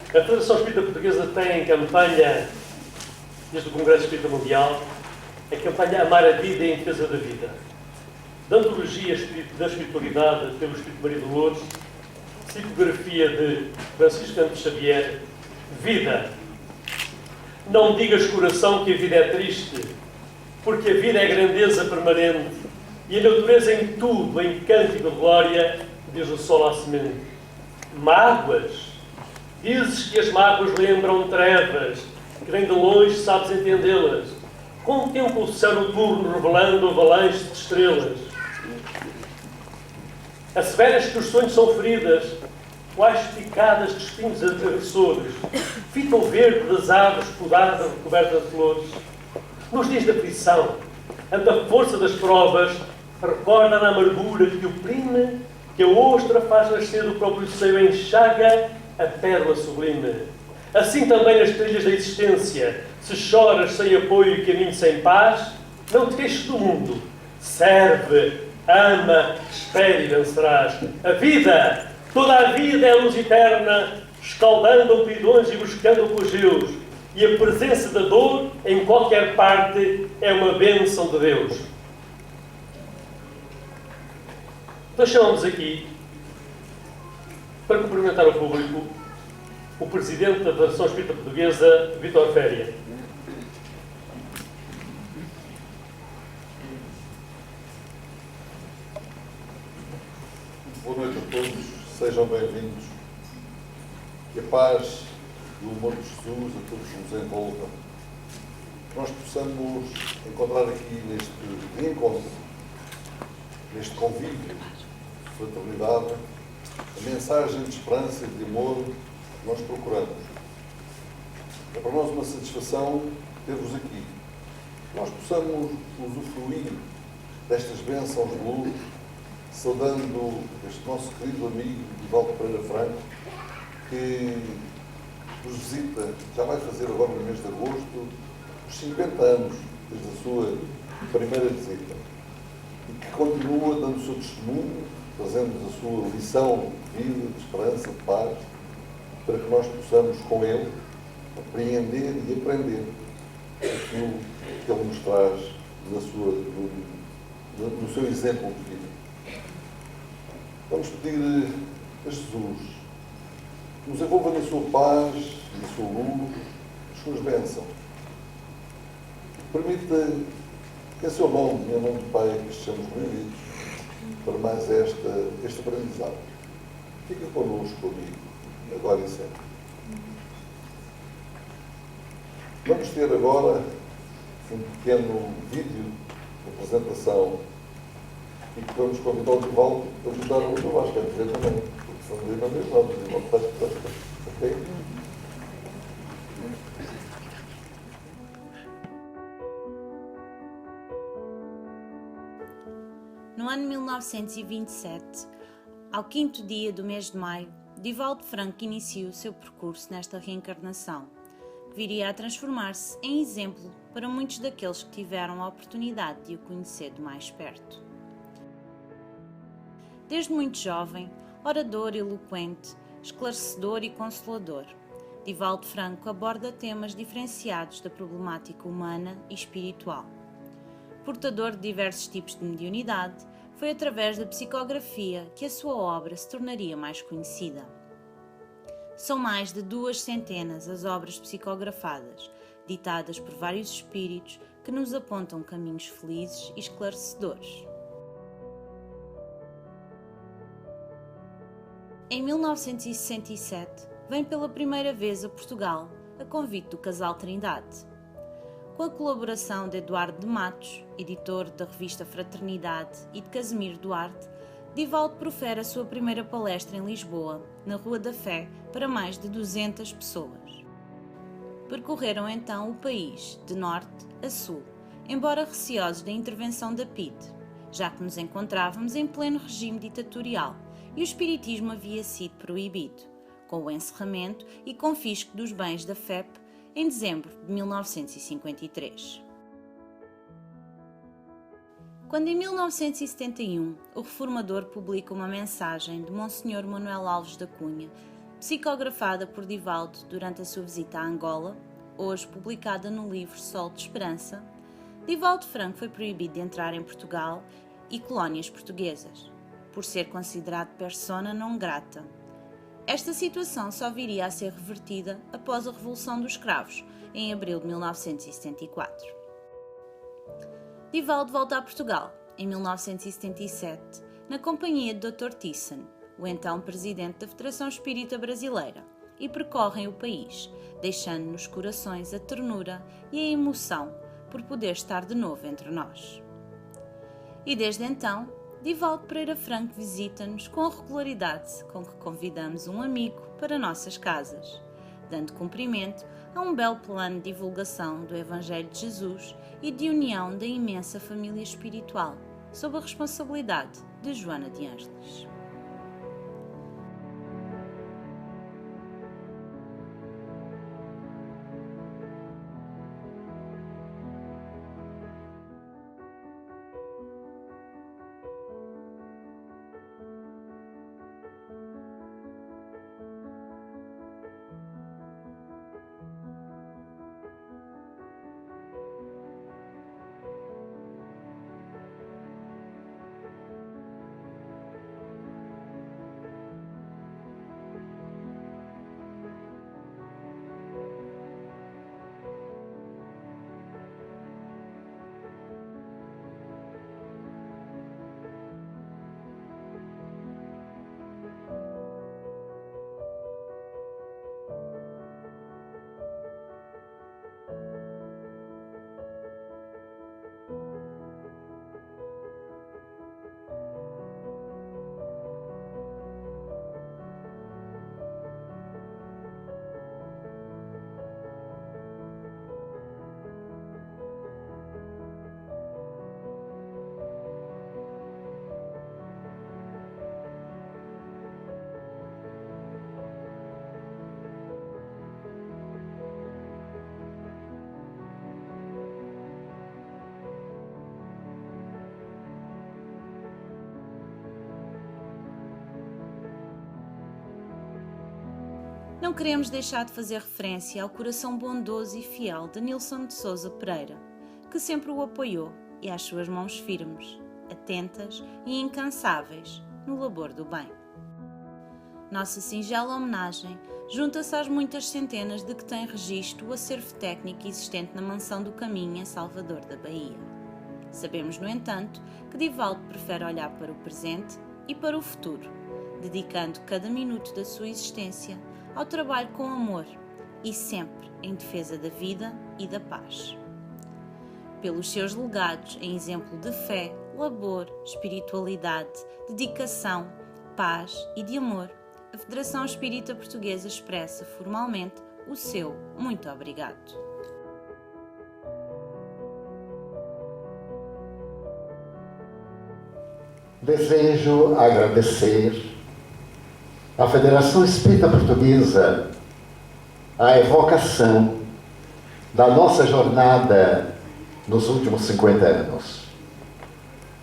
A Federação Espírita Portuguesa tem em campanha, desde o Congresso Espírita Mundial, a campanha Amar a Vida em Defesa da Vida. Da Antologia da Espiritualidade pelo Espírito Maria de Lourdes, psicografia de Francisco Campos Xavier, Vida. Não digas, coração, que a vida é triste, porque a vida é grandeza permanente e a natureza em tudo, em cântico de glória, diz o sol à semente. Mágoas. Dizes que as mágoas lembram trevas, que vem de longe sabes entendê-las. Contempla o céu noturno revelando avalanche de estrelas. Asseveras que os sonhos são feridas, quais picadas de espinhos agressores, fita o verde das aves podada recoberta de flores. Nos dias da aflição, ante a força das provas, recorda na amargura que oprime, que a ostra faz nascer do próprio seio enxaga a pérola sublime. Assim também nas trilhas da existência, se choras sem apoio e caminho sem paz, não te queixes do mundo. Serve, ama, espere e vencerás. A vida, toda a vida é luz eterna, escaldando amplidões e buscando apogeus. E a presença da dor, em qualquer parte, é uma bênção de Deus. Então chamamos aqui, para cumprimentar o público, o Presidente da Federação Espírita Portuguesa, Vítor Féria. Boa noite a todos, sejam bem-vindos. Que a paz e o amor de Jesus a todos nos envolva. Que nós possamos encontrar aqui neste reencontro, neste convívio de fraternidade, a mensagem de esperança e de amor que nós procuramos. É para nós uma satisfação ter-vos aqui. Que nós possamos usufruir destas bênçãos de luz, saudando este nosso querido amigo Divaldo Pereira Franco, que nos visita, já vai fazer agora no mês de agosto, os 50 anos desde a sua primeira visita, e que continua dando o seu testemunho, trazendo-nos a sua lição de vida, de esperança, de paz, para que nós possamos, com ele, apreender e aprender aquilo que ele nos traz no seu exemplo de vida. Vamos pedir a Jesus que nos envolva na sua paz, na sua luz, nas suas bênçãos. Permita que em seu nome, em nome do Pai, que estejamos reunidos para mais este aprendizado. Fica connosco, amigo, agora e sempre. Vamos ter agora um pequeno vídeo de apresentação e que vamos convidar o Divaldo a ajudar o outro Vasco, quer dizer também, porque são de uma mesma, ok? No ano 1927, ao quinto dia do mês de maio, Divaldo Franco inicia o seu percurso nesta reencarnação, que viria a transformar-se em exemplo para muitos daqueles que tiveram a oportunidade de o conhecer de mais perto. Desde muito jovem, orador eloquente, esclarecedor e consolador, Divaldo Franco aborda temas diferenciados da problemática humana e espiritual. Portador de diversos tipos de mediunidade, foi através da psicografia que a sua obra se tornaria mais conhecida. São mais de 200 as obras psicografadas, ditadas por vários espíritos que nos apontam caminhos felizes e esclarecedores. Em 1967, vem pela primeira vez a Portugal, a convite do casal Trindade. Com a colaboração de Eduardo de Matos, editor da revista Fraternidade, e de Casimiro Duarte, Divaldo profere a sua primeira palestra em Lisboa, na Rua da Fé, para mais de 200 pessoas. Percorreram então o país, de norte a sul, embora receosos da intervenção da PIDE, já que nos encontrávamos em pleno regime ditatorial e o espiritismo havia sido proibido, com o encerramento e confisco dos bens da FEP em dezembro de 1953. Quando em 1971 o reformador publica uma mensagem de Monsenhor Manuel Alves da Cunha, psicografada por Divaldo durante a sua visita a Angola, hoje publicada no livro Sol de Esperança, Divaldo Franco foi proibido de entrar em Portugal e colónias portuguesas, por ser considerado persona non grata. Esta situação só viria a ser revertida após a Revolução dos Cravos, em abril de 1974. Divaldo volta a Portugal, em 1977, na companhia de Dr. Thyssen, o então presidente da Federação Espírita Brasileira, e percorrem o país, deixando nos corações a ternura e a emoção por poder estar de novo entre nós. E desde então, Divaldo Pereira Franco visita-nos com a regularidade com que convidamos um amigo para nossas casas, dando cumprimento a um belo plano de divulgação do Evangelho de Jesus e de união da imensa família espiritual, sob a responsabilidade de Joana de Ângeles. Não queremos deixar de fazer referência ao coração bondoso e fiel de Nilson de Sousa Pereira, que sempre o apoiou, e às suas mãos firmes, atentas e incansáveis no labor do bem. Nossa singela homenagem junta-se às muitas centenas de que tem registro o acervo técnico existente na Mansão do Caminho em Salvador da Bahia. Sabemos, no entanto, que Divaldo prefere olhar para o presente e para o futuro, dedicando cada minuto da sua existência ao trabalho com amor e sempre em defesa da vida e da paz. Pelos seus legados em exemplo de fé, labor, espiritualidade, dedicação, paz e de amor, a Federação Espírita Portuguesa expressa formalmente o seu muito obrigado. Desejo agradecer à Federação Espírita Portuguesa a evocação da nossa jornada nos últimos 50 anos.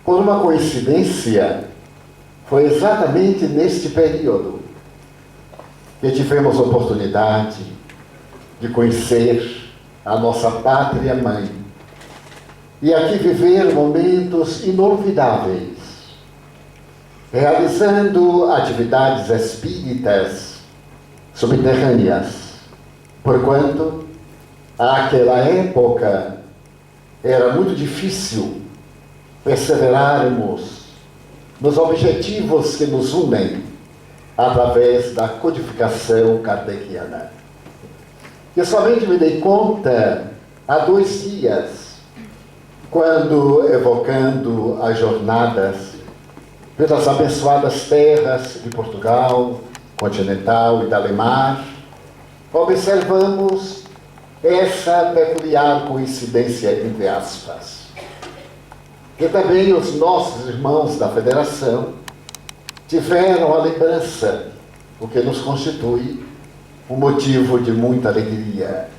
Por uma coincidência, foi exatamente neste período que tivemos oportunidade de conhecer a nossa pátria mãe e aqui viver momentos inolvidáveis, realizando atividades espíritas subterrâneas, porquanto, àquela época, era muito difícil perseverarmos nos objetivos que nos unem através da codificação kardeciana. Eu somente me dei conta há 2 dias, quando, evocando as jornadas pelas abençoadas terras de Portugal, continental e da Alemar, observamos essa peculiar coincidência, entre aspas, que também os nossos irmãos da Federação tiveram a lembrança, o que nos constitui um motivo de muita alegria.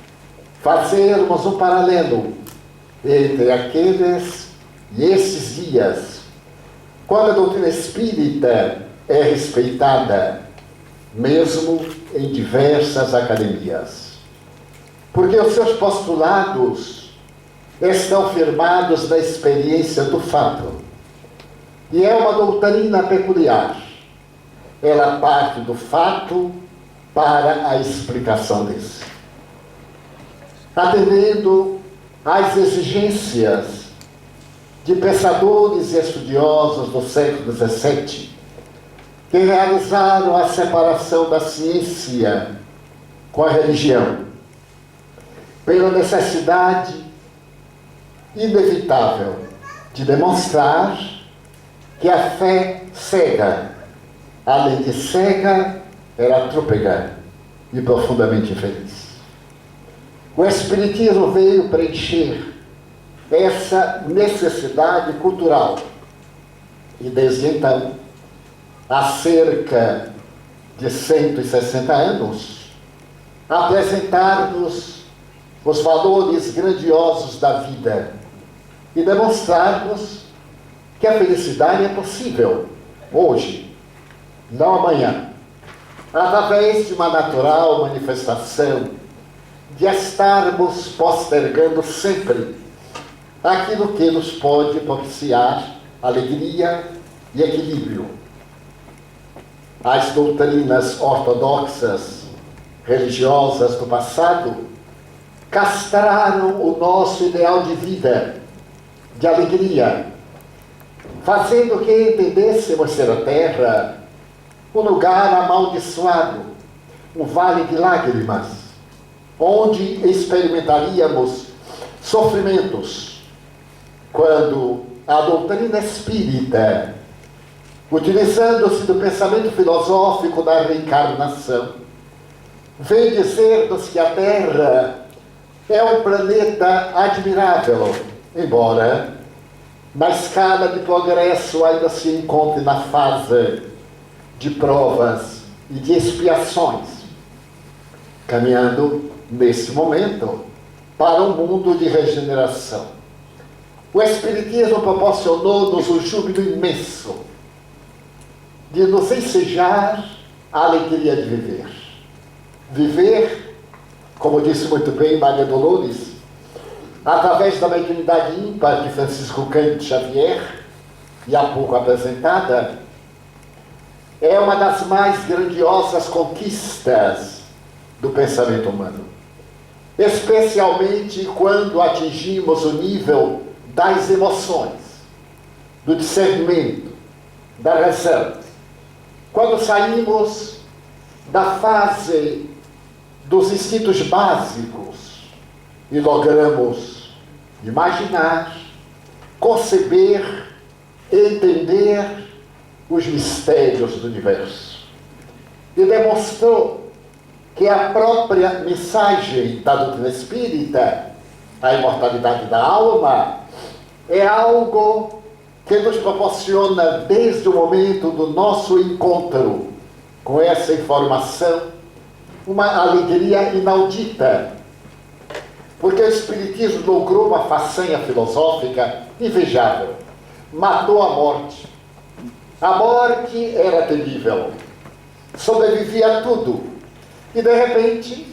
Fazermos um paralelo entre aqueles e esses dias, quando a doutrina espírita é respeitada, mesmo em diversas academias, porque os seus postulados estão firmados na experiência do fato, e é uma doutrina peculiar. Ela parte do fato para a explicação desse, atendendo às exigências de pensadores e estudiosos do século XVII, que realizaram a separação da ciência com a religião, pela necessidade inevitável de demonstrar que a fé cega, além de cega, era trôpega e profundamente infeliz. O Espiritismo veio preencher essa necessidade cultural e, desde então, há cerca de 160 anos, apresentar-nos os valores grandiosos da vida e demonstrar-nos que a felicidade é possível hoje, não amanhã, através de uma natural manifestação de estarmos postergando sempre aquilo que nos pode propiciar alegria e equilíbrio. As doutrinas ortodoxas religiosas do passado castraram o nosso ideal de vida, de alegria, fazendo que entendêssemos ser a terra um lugar amaldiçoado, um vale de lágrimas, onde experimentaríamos sofrimentos, quando a doutrina espírita, utilizando-se do pensamento filosófico da reencarnação, vem dizer-nos que a Terra é um planeta admirável, embora na escala de progresso ainda se encontre na fase de provas e de expiações, caminhando nesse momento para um mundo de regeneração. O Espiritismo proporcionou-nos um júbilo imenso de nos ensejar a alegria de viver. Viver, como disse muito bem Maria Dolores, através da mediunidade ímpar de Francisco Cândido Xavier, e há pouco apresentada, é uma das mais grandiosas conquistas do pensamento humano, especialmente quando atingimos o nível das emoções, do discernimento, da razão. Quando saímos da fase dos instintos básicos e logramos imaginar, conceber, entender os mistérios do universo. E demonstrou que a própria mensagem da doutrina espírita, a imortalidade da alma, é algo que nos proporciona, desde o momento do nosso encontro com essa informação, uma alegria inaudita. Porque o Espiritismo logrou uma façanha filosófica invejável. Matou a morte. A morte era terrível. Sobrevivia a tudo. E, de repente,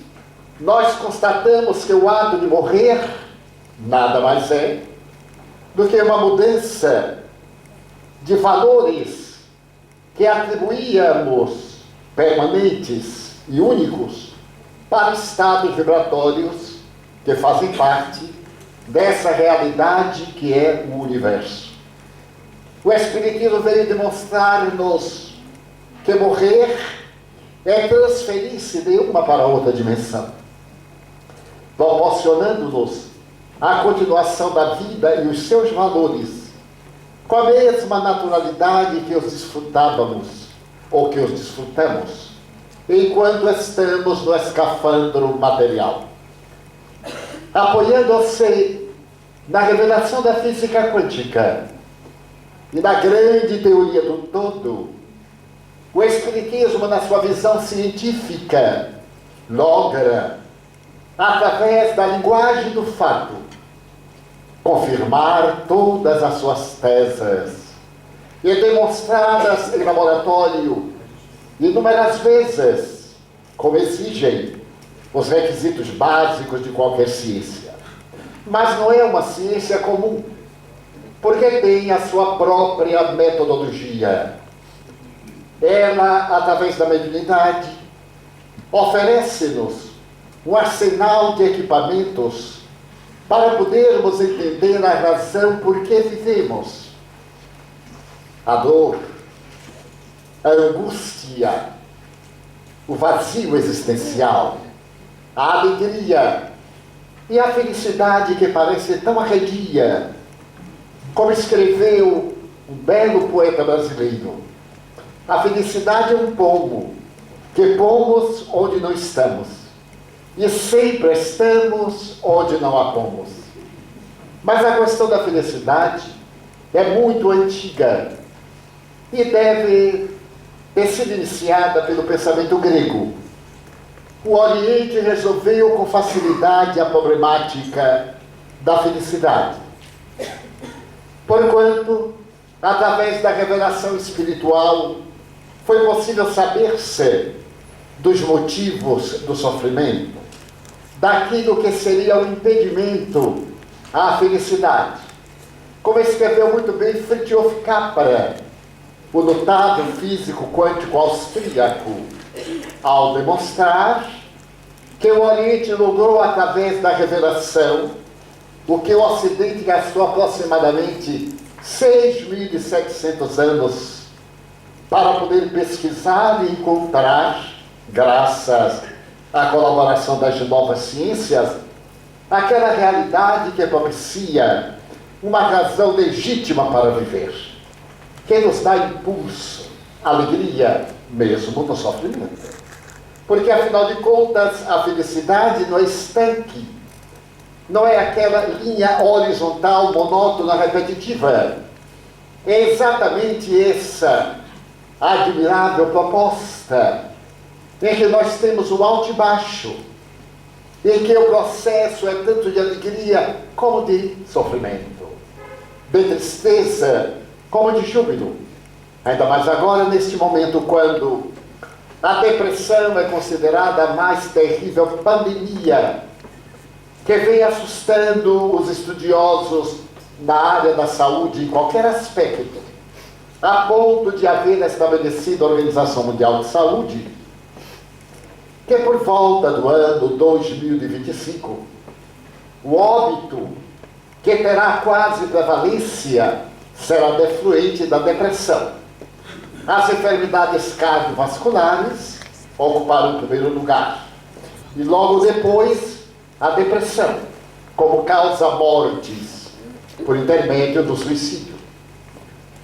nós constatamos que o ato de morrer nada mais é do que uma mudança de valores que atribuíamos permanentes e únicos para estados vibratórios que fazem parte dessa realidade que é o universo. O Espiritismo veio demonstrar-nos que morrer é transferir-se de uma para outra dimensão, proporcionando-nos a continuação da vida e os seus valores com a mesma naturalidade que os desfrutávamos ou que os desfrutamos enquanto estamos no escafandro material. Apoiando-se na revelação da física quântica e na grande teoria do todo, o Espiritismo, na sua visão científica, logra, através da linguagem do fato, confirmar todas as suas teses e demonstradas em laboratório inúmeras vezes como exigem os requisitos básicos de qualquer ciência. Mas não é uma ciência comum, porque tem a sua própria metodologia. Ela, através da mediunidade, oferece-nos um arsenal de equipamentos para podermos entender a razão por que vivemos. A dor, a angústia, o vazio existencial, a alegria e a felicidade que parece tão arredia, como escreveu um belo poeta brasileiro. A felicidade é um pomo que pomos onde não estamos, e sempre estamos onde não a pomos. Mas a questão da felicidade é muito antiga e deve ter sido iniciada pelo pensamento grego. O Oriente resolveu com facilidade a problemática da felicidade, porquanto, através da revelação espiritual, foi possível saber-se dos motivos do sofrimento, daquilo que seria o impedimento à felicidade. Como escreveu muito bem Fritjof Capra, o notável físico quântico austríaco, ao demonstrar que o Oriente logrou, através da revelação, o que o Ocidente gastou aproximadamente 6.700 anos para poder pesquisar e encontrar, graças à colaboração das novas ciências, aquela realidade que propicia uma razão legítima para viver, que nos dá impulso, alegria, mesmo no sofrimento. Porque, afinal de contas, a felicidade não é estanque, não é aquela linha horizontal, monótona, repetitiva. É exatamente essa admirável proposta em que nós temos o alto e baixo, em que o processo é tanto de alegria como de sofrimento, de tristeza como de júbilo. Ainda mais agora, neste momento, quando a depressão é considerada a mais terrível pandemia que vem assustando os estudiosos na área da saúde em qualquer aspecto, a ponto de haver estabelecido a Organização Mundial de Saúde que por volta do ano 2025, o óbito que terá quase prevalência será defluente da depressão. As enfermidades cardiovasculares ocuparam o primeiro lugar. E logo depois, a depressão, como causa mortes por intermédio do suicídio.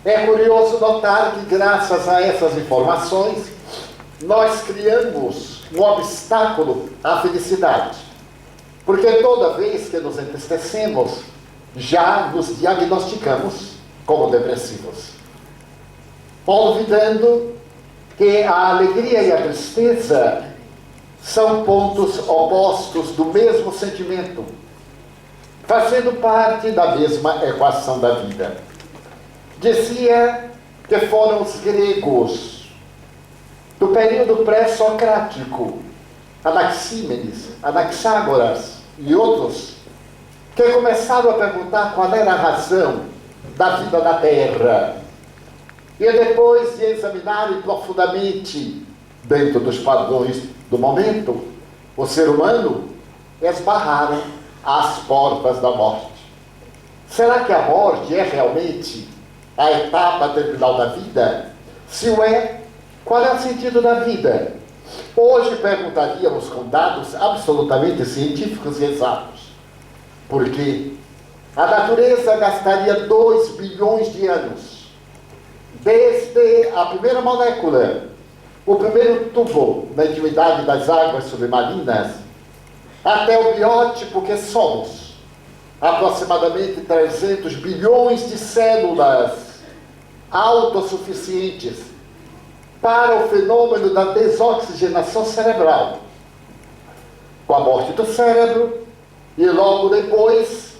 É curioso notar que, graças a essas informações, nós criamos um obstáculo à felicidade. Porque toda vez que nos entristecemos, já nos diagnosticamos como depressivos, olvidando que a alegria e a tristeza são pontos opostos do mesmo sentimento, fazendo parte da mesma equação da vida. Dizia que foram os gregos do período pré-socrático, Anaxímenes, Anaxágoras e outros, que começaram a perguntar qual era a razão da vida na Terra. E depois de examinarem profundamente, dentro dos padrões do momento, o ser humano, esbarraram às portas da morte. Será que a morte é realmente a etapa terminal da vida? Se o é, qual é o sentido da vida? Hoje perguntaríamos com dados absolutamente científicos e exatos. Porque a natureza gastaria 2 bilhões de anos, desde a primeira molécula, o primeiro tubo na intimidade das águas submarinas, até o biótipo que somos, aproximadamente 300 bilhões de células autossuficientes para o fenômeno da desoxigenação cerebral. Com a morte do cérebro e logo depois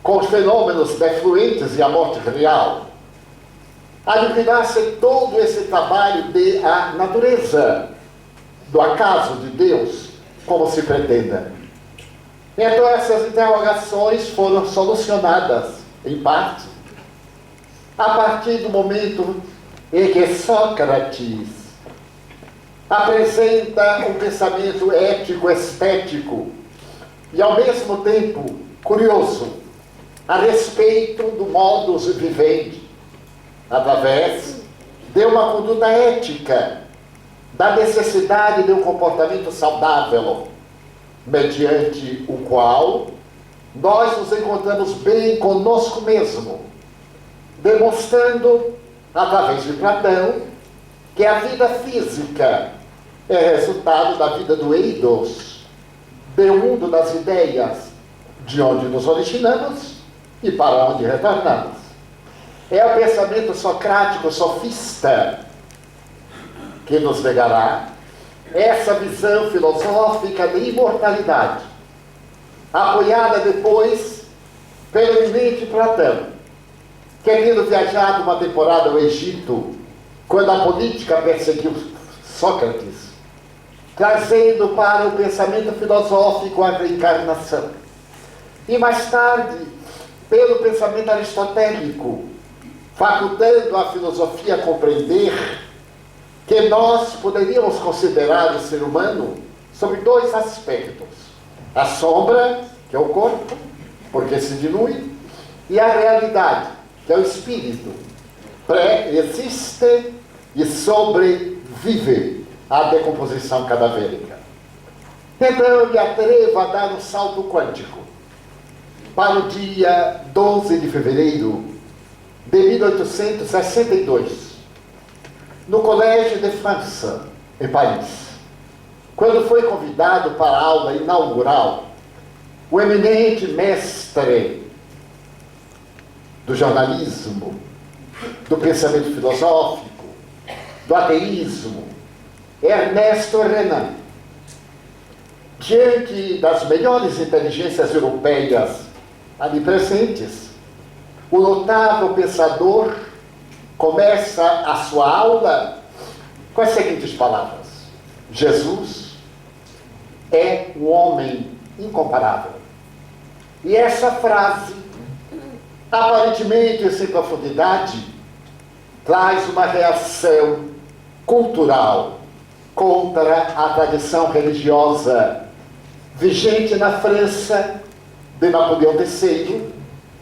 com os fenômenos defluentes e a morte real, admirar-se todo esse trabalho de a natureza do acaso de Deus, como se pretenda. Então essas interrogações foram solucionadas, em parte, a partir do momento em que Sócrates apresenta um pensamento ético-estético e, ao mesmo tempo, curioso, a respeito do modus vivendi, através de uma conduta ética, da necessidade de um comportamento saudável, mediante o qual nós nos encontramos bem conosco mesmo, demonstrando, através de Platão, que a vida física é resultado da vida do eidos, do mundo das ideias, de onde nos originamos e para onde retornamos. É o pensamento socrático sofista que nos legará essa visão filosófica de imortalidade, apoiada depois pelo eminente Platão, que, tendo viajado uma temporada ao Egito, quando a política perseguiu Sócrates, trazendo para o pensamento filosófico a reencarnação. E mais tarde, pelo pensamento aristotélico, facultando a filosofia a compreender que nós poderíamos considerar o ser humano sob dois aspectos: a sombra, que é o corpo, porque se dilui, e a realidade, que é o espírito, pré-existe e sobrevive à decomposição cadavérica. Então eu me atrevo a dar um salto quântico para o dia 12 de fevereiro de 1862, no Collège de France, em Paris, quando foi convidado para a aula inaugural o eminente mestre do jornalismo, do pensamento filosófico, do ateísmo, Ernesto Renan. Diante das melhores inteligências europeias ali presentes, o notável pensador começa a sua aula com as seguintes palavras: Jesus é um homem incomparável. E essa frase, aparentemente sem profundidade, traz uma reação cultural contra a tradição religiosa vigente na França de Napoleão III,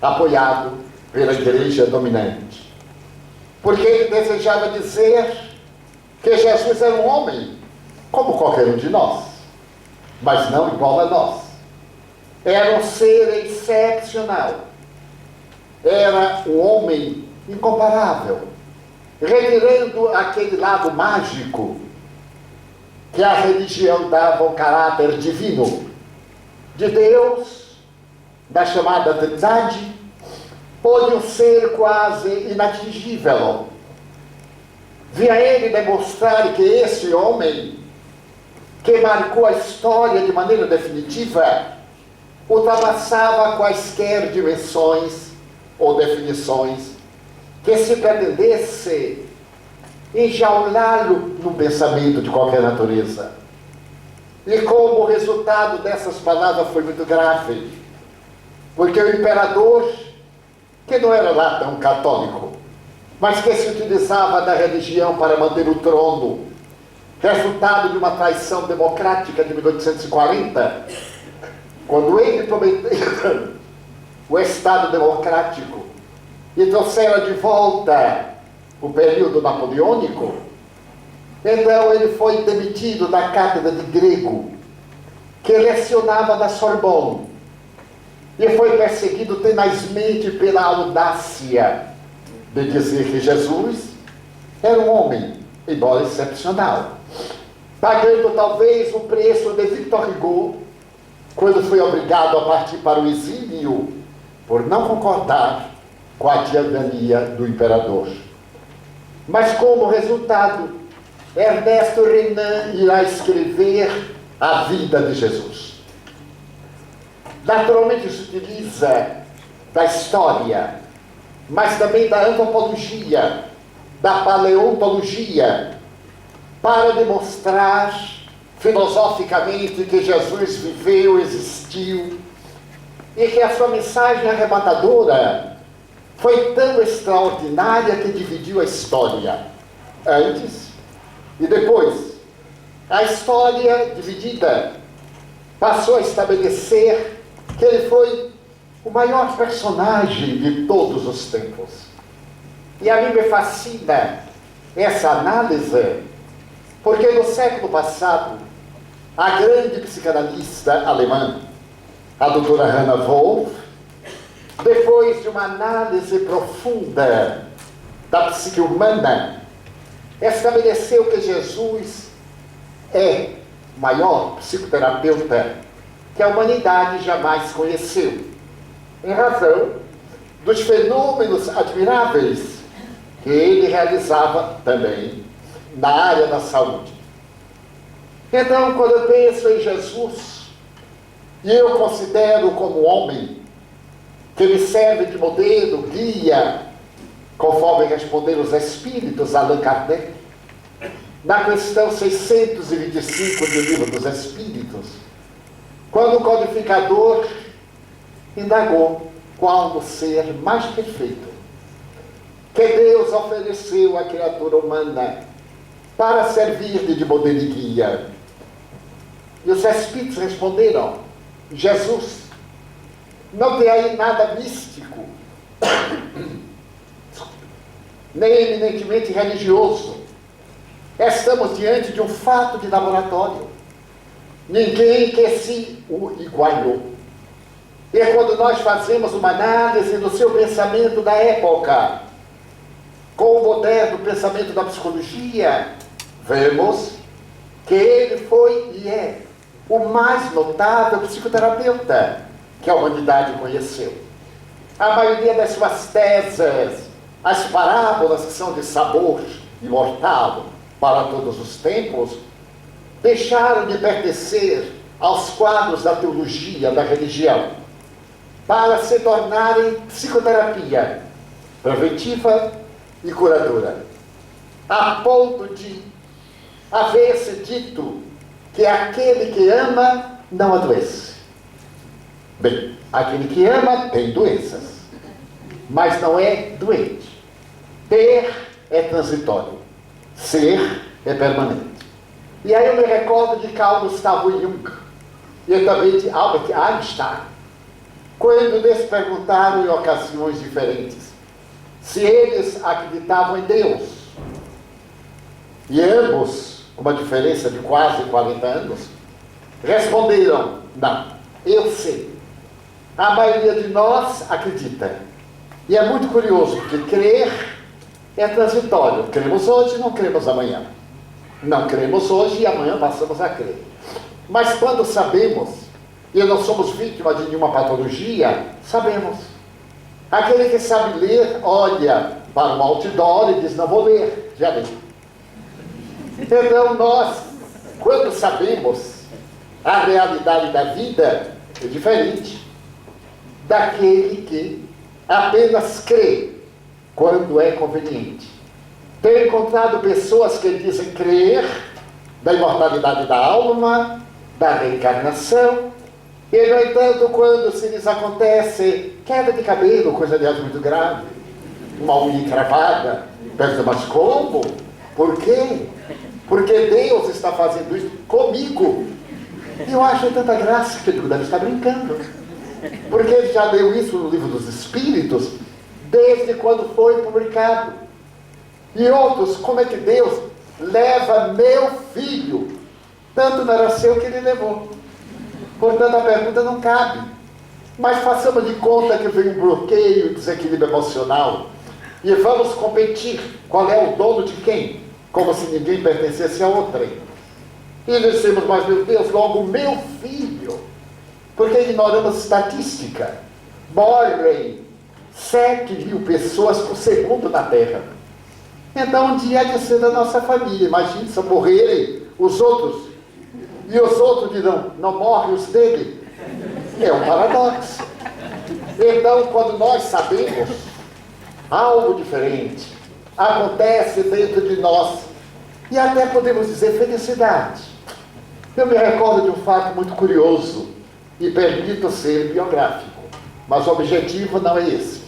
apoiado pela igreja dominante. Porque ele desejava dizer que Jesus era um homem, como qualquer um de nós, mas não igual a nós. Era um ser excepcional. Era um homem incomparável, retirando aquele lado mágico que a religião dava um caráter divino de Deus, da chamada Trindade, ou de um ser quase inatingível. Via ele demonstrar que esse homem, que marcou a história de maneira definitiva, ultrapassava quaisquer dimensões ou definições que se pretendesse enjaulá-lo no pensamento de qualquer natureza. E como o resultado dessas palavras foi muito grave, porque o imperador, que não era lá tão católico, mas que se utilizava da religião para manter o trono, resultado de uma traição democrática de 1840, quando ele prometeu o Estado democrático e trouxeram de volta o período napoleônico, então ele foi demitido da cátedra de grego, que lecionava na Sorbonne, e foi perseguido tenazmente pela audácia de dizer que Jesus era um homem, embora excepcional, pagando talvez o preço de Victor Hugo, quando foi obrigado a partir para o exílio, por não concordar com a tirania do imperador. Mas como resultado, Ernesto Renan irá escrever a vida de Jesus. Naturalmente se utiliza da história, mas também da antropologia, da paleontologia, para demonstrar filosoficamente que Jesus viveu, existiu, e que a sua mensagem arrebatadora foi tão extraordinária que dividiu a história, antes e depois. A história dividida passou a estabelecer que ele foi o maior personagem de todos os tempos. E a mim me fascina essa análise, porque no século passado, a grande psicanalista alemã, a doutora Hannah Wolff, depois de uma análise profunda da psique humana, estabeleceu que Jesus é o maior psicoterapeuta que a humanidade jamais conheceu, em razão dos fenômenos admiráveis que ele realizava também na área da saúde. Então, quando eu penso em Jesus, e eu considero como homem que me serve de modelo, guia, conforme responderam os Espíritos, Allan Kardec, na questão 625 do Livro dos Espíritos, quando o codificador indagou qual o ser mais perfeito que Deus ofereceu à criatura humana para servir de modelo e guia. E os Espíritos responderam: Jesus. Não tem aí nada místico, nem eminentemente religioso. Estamos diante de um fato de laboratório. Ninguém que se o igualou. E quando nós fazemos uma análise do seu pensamento da época, com o moderno pensamento da psicologia, vemos que ele foi e é o mais notável psicoterapeuta que a humanidade conheceu. A maioria das suas teses, as parábolas que são de sabor imortal para todos os tempos, deixaram de pertencer aos quadros da teologia, da religião, para se tornarem psicoterapia preventiva e curadora, a ponto de haver-se dito que aquele que ama não adoece. Bem, aquele que ama tem doenças, mas não é doente. Ter é transitório, ser é permanente. E aí eu me recordo de Carl Gustav Jung e também de Albert Einstein, quando lhes perguntaram em ocasiões diferentes se eles acreditavam em Deus. E ambos, com uma diferença de quase 40 anos, responderam: não, eu sei. A maioria de nós acredita. E é muito curioso, porque crer é transitório. Cremos hoje, não cremos amanhã. Não cremos hoje e amanhã passamos a crer. Mas quando sabemos, e não somos vítimas de nenhuma patologia, sabemos. Aquele que sabe ler, olha para um outdoor e diz: não vou ler, já li. Então nós, quando sabemos a realidade da vida, é diferente daquele que apenas crê quando é conveniente. Tenho encontrado pessoas que dizem crer da imortalidade da alma, da reencarnação, e, no entanto, quando se lhes acontece queda de cabelo, coisa aliás muito grave, uma unha encravada, pensa: mas como? Por quê? Porque Deus está fazendo isso comigo. E eu acho tanta graça que ele deve estar brincando. Porque ele já leu isso no Livro dos Espíritos, desde quando foi publicado. E outros: como é que Deus leva meu filho? Tanto não era seu que ele levou. Portanto, a pergunta não cabe. Mas façamos de conta que vem um bloqueio, desequilíbrio emocional, e vamos competir. Qual é o dono de quem? Como se ninguém pertencesse a outrem. E dissemos: mas meu Deus, logo meu filho. Porque ignoramos estatística. Morrem 7.000 pessoas por segundo na Terra. Então um dia há de ser da nossa família. Imagine se morrerem os outros. E os outros dirão: não morrem os dele. É um paradoxo. Então, quando nós sabemos, algo diferente acontece dentro de nós. E até podemos dizer felicidade. Eu me recordo de um fato muito curioso e permito ser biográfico, mas o objetivo não é esse.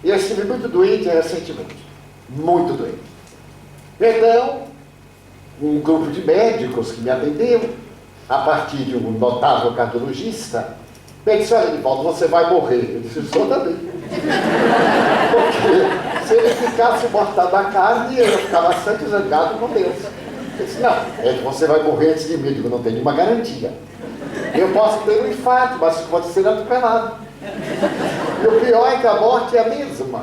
Eu estive muito doente recentemente, muito doente. Então, um grupo de médicos que me atendeu, a partir de um notável cardiologista, me disse: olha, Nivaldo, você vai morrer. Eu disse: sou também. Porque se ele ficasse mortado a carne, eu ficava bastante zangado com Deus. Eu disse: não, é que você vai morrer antes de mim. Eu digo: não tem nenhuma garantia. Eu posso ter um infarto, mas pode ser atropelado. E o pior é que a morte é a mesma.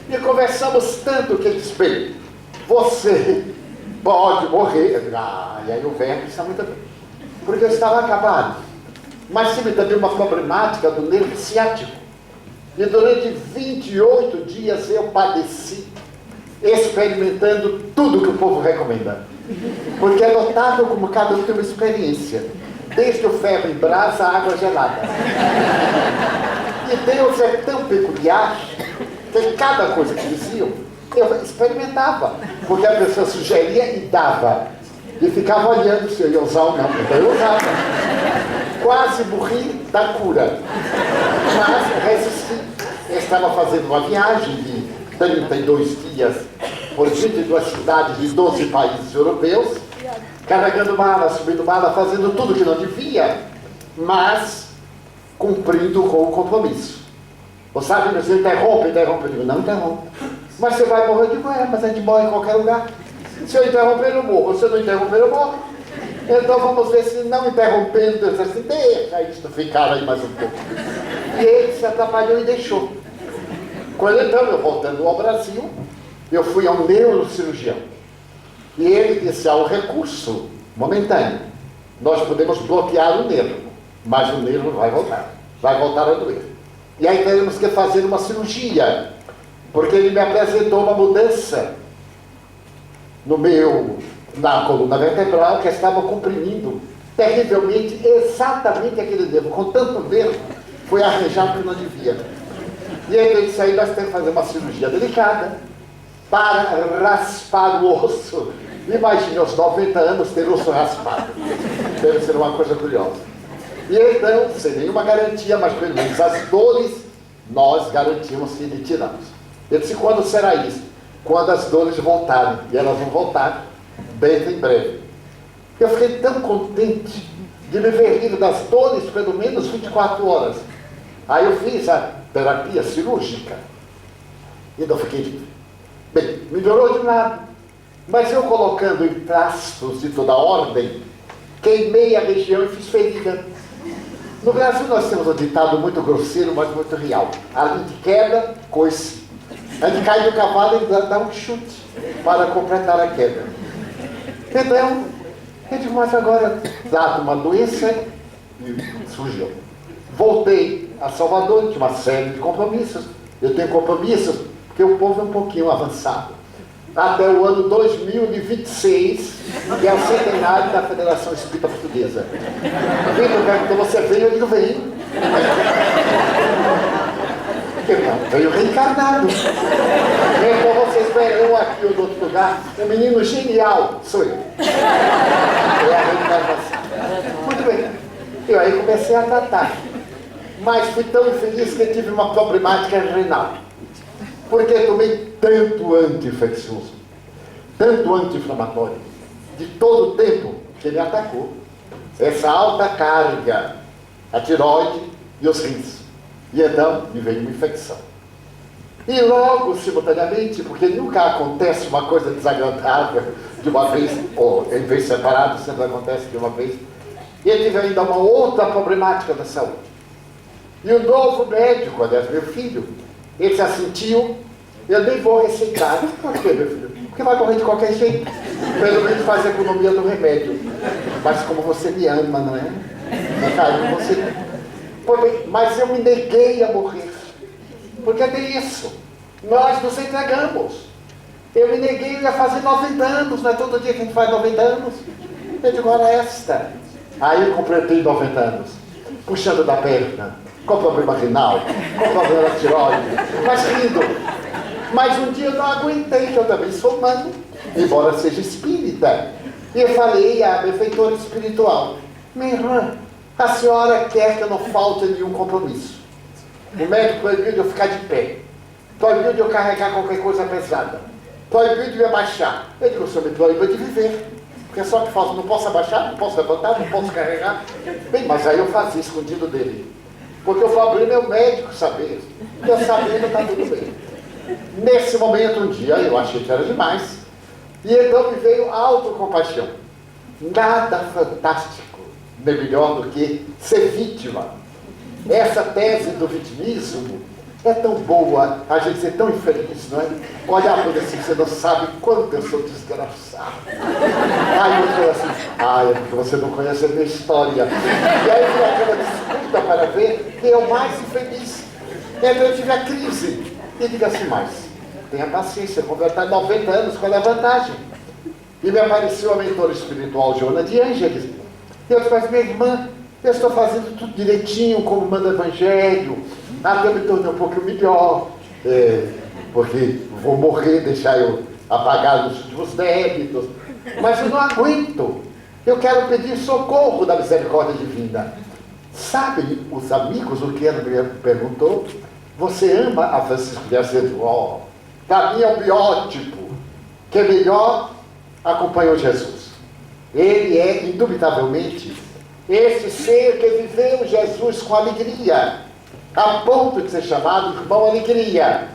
E conversamos tanto que ele disse: bem, você pode morrer. Eu digo: e aí o verbo está muito bem. Porque eu estava acabado. Mas tive também uma problemática do nervo ciático. E durante 28 dias eu padeci, experimentando tudo que o povo recomenda. Porque é notável como cada um tem uma experiência. Desde o ferro em brasa à água gelada. E Deus é tão peculiar que cada coisa que diziam, eu experimentava. Porque a pessoa sugeria e dava. E ficava olhando se eu ia usar ou não. Então eu usava. Quase morri da cura. Mas resisti. Eu estava fazendo uma viagem de 32 dias por 22 cidades de 12 países europeus, carregando mala, subindo mala, fazendo tudo que não devia, mas cumprindo com o compromisso. Você sabe, você interrompe. Eu digo: não interrompe. Mas você vai morrer? Eu digo: mas a gente morre em qualquer lugar. Se eu interromper, eu morro. Se eu não interromper, eu morro. Então vamos ver se não interrompendo, Deus disse assim: deixa isso ficar aí mais um pouco. E ele se atrapalhou e deixou. Quando então eu voltando ao Brasil, eu fui a um neurocirurgião. E ele disse: há um recurso momentâneo. Nós podemos bloquear o nervo, mas o nervo vai voltar a doer. E aí teremos que fazer uma cirurgia, porque ele me apresentou uma mudança na coluna vertebral que estava comprimindo terrivelmente exatamente aquele nervo. Com tanto nervo, foi arranjado que não devia. E ele disse: aí nós temos que fazer uma cirurgia delicada para raspar o osso. Imagine, aos 90 anos ter osso raspado. Deve ser uma coisa curiosa. E então, sem nenhuma garantia, mas pelo menos as dores, nós garantimos que lhe tiramos. Ele disse: quando será isso? Quando as dores voltarem. E elas vão voltar bem em breve. Eu fiquei tão contente de me ver livre das dores pelo menos 24 horas. Aí eu fiz a terapia cirúrgica. E não fiquei livre. Bem, melhorou de nada. Mas eu colocando em trastos de toda ordem, queimei a região e fiz ferida. No Brasil nós temos um ditado muito grosseiro, mas muito real: ali de queda, coice. A gente cai do cavalo e dá um chute para completar a queda. Então, eu digo: mas agora, dado uma doença, surgiu. Voltei a Salvador, tinha uma série de compromissos. Eu tenho compromissos porque o povo é um pouquinho avançado. Até o ano 2026, que é o centenário da Federação Espírita Portuguesa. Vitor perguntou: você veio? Eu digo: venho. Veio reencarnado. Então vocês verão aqui ou do outro lugar um menino genial. Sou eu. É a reencarnação. Muito bem. Eu aí comecei a tratar. Mas fui tão infeliz que tive uma problemática renal. Porque tomei tanto anti-infeccioso, tanto anti-inflamatório, de todo o tempo que me atacou. Essa alta carga, a tireoide e os rins. E então me veio uma infecção. E logo, simultaneamente, porque nunca acontece uma coisa desagradável de uma vez, ou em vez separado, sempre acontece de uma vez. E eu tive ainda uma outra problemática da saúde. E o novo médico, aliás, meu filho, ele se assentiu: eu nem vou receitar. Por quê, meu filho? Porque vai morrer de qualquer jeito. Pelo menos faz a economia do remédio. Mas como você me ama, não é? Carinho, você... Mas eu me neguei a morrer. Porque é isso. Nós nos entregamos. Eu me neguei, eu ia fazer 90 anos. Não é todo dia que a gente faz 90 anos. Eu digo: ora esta. Aí eu completei 90 anos. Puxando da perna, com problema renal, com problema na tireoide, mas rindo. Mas um dia eu não aguentei, que eu também sou humano, embora seja espírita. E eu falei à benfeitora espiritual: minha irmã, a senhora quer que eu não falte nenhum compromisso. O médico proibiu de eu ficar de pé, proibiu de eu carregar qualquer coisa pesada, proibiu de me abaixar. Eu digo: o senhor me proíbe de viver, porque só que falta, não posso abaixar, não posso levantar, não posso carregar. Bem, mas aí eu fazia escondido dele, porque o problema é o médico saber. Eu sabendo, está tudo bem. Nesse momento, um dia, eu achei que era demais, e então me veio a autocompaixão. Nada fantástico, nem melhor do que ser vítima. Essa tese do vitimismo é tão boa, a gente ser tão infeliz, não é? Olhar para assim, você não sabe quanto eu sou desgraçado. Aí eu falo assim: é porque você não conhece a minha história. E aí vem aquela disputa para ver quem é o mais infeliz. Então eu tive a crise. E diga assim: mas tenha paciência, completar 90 anos, qual é a vantagem? E me apareceu a mentora espiritual Joana de Ângeles. E eu disse: mas minha irmã, eu estou fazendo tudo direitinho, como manda o Evangelho. Até eu me tornei um pouco melhor, porque vou morrer, deixar eu apagar os últimos débitos. Mas eu não aguento. Eu quero pedir socorro da misericórdia divina. Sabem os amigos o que ela me perguntou? Você ama a Francisco de Assis? Para mim é o biótipo que melhor acompanhou Jesus. Ele é, indubitavelmente, esse ser que viveu Jesus com alegria, a ponto de ser chamado irmão alegria,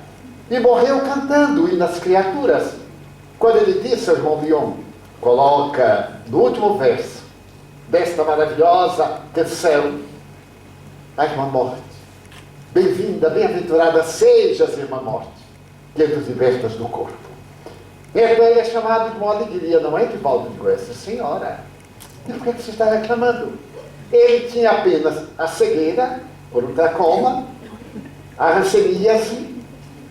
e morreu cantando e nas criaturas. Quando ele disse ao irmão Leon, coloca no último verso desta maravilhosa canção, a irmã morte, bem-vinda, bem-aventurada sejas, irmã morte, que nos libertas do corpo. Então ele é chamado irmão alegria, não é, Divaldo de Goiás? Senhora, e por que você está reclamando? Ele tinha apenas a cegueira, por um tracoma, a ranceníase,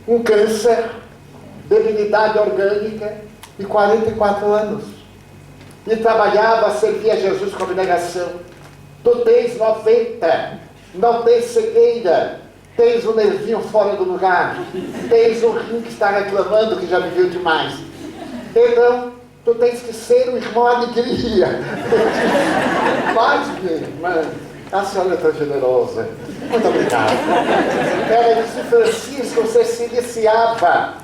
um câncer, debilidade orgânica e 44 anos. E trabalhava, servia a Jesus com abnegação. Tu tens 90, não tens cegueira, tens um nervinho fora do lugar, tens um rim que está reclamando que já viveu demais. Então, tu tens que ser um irmão alegria. Mas, minha irmã, a senhora é tão generosa. Muito obrigado. Ela disse: Francisco, você se iniciava.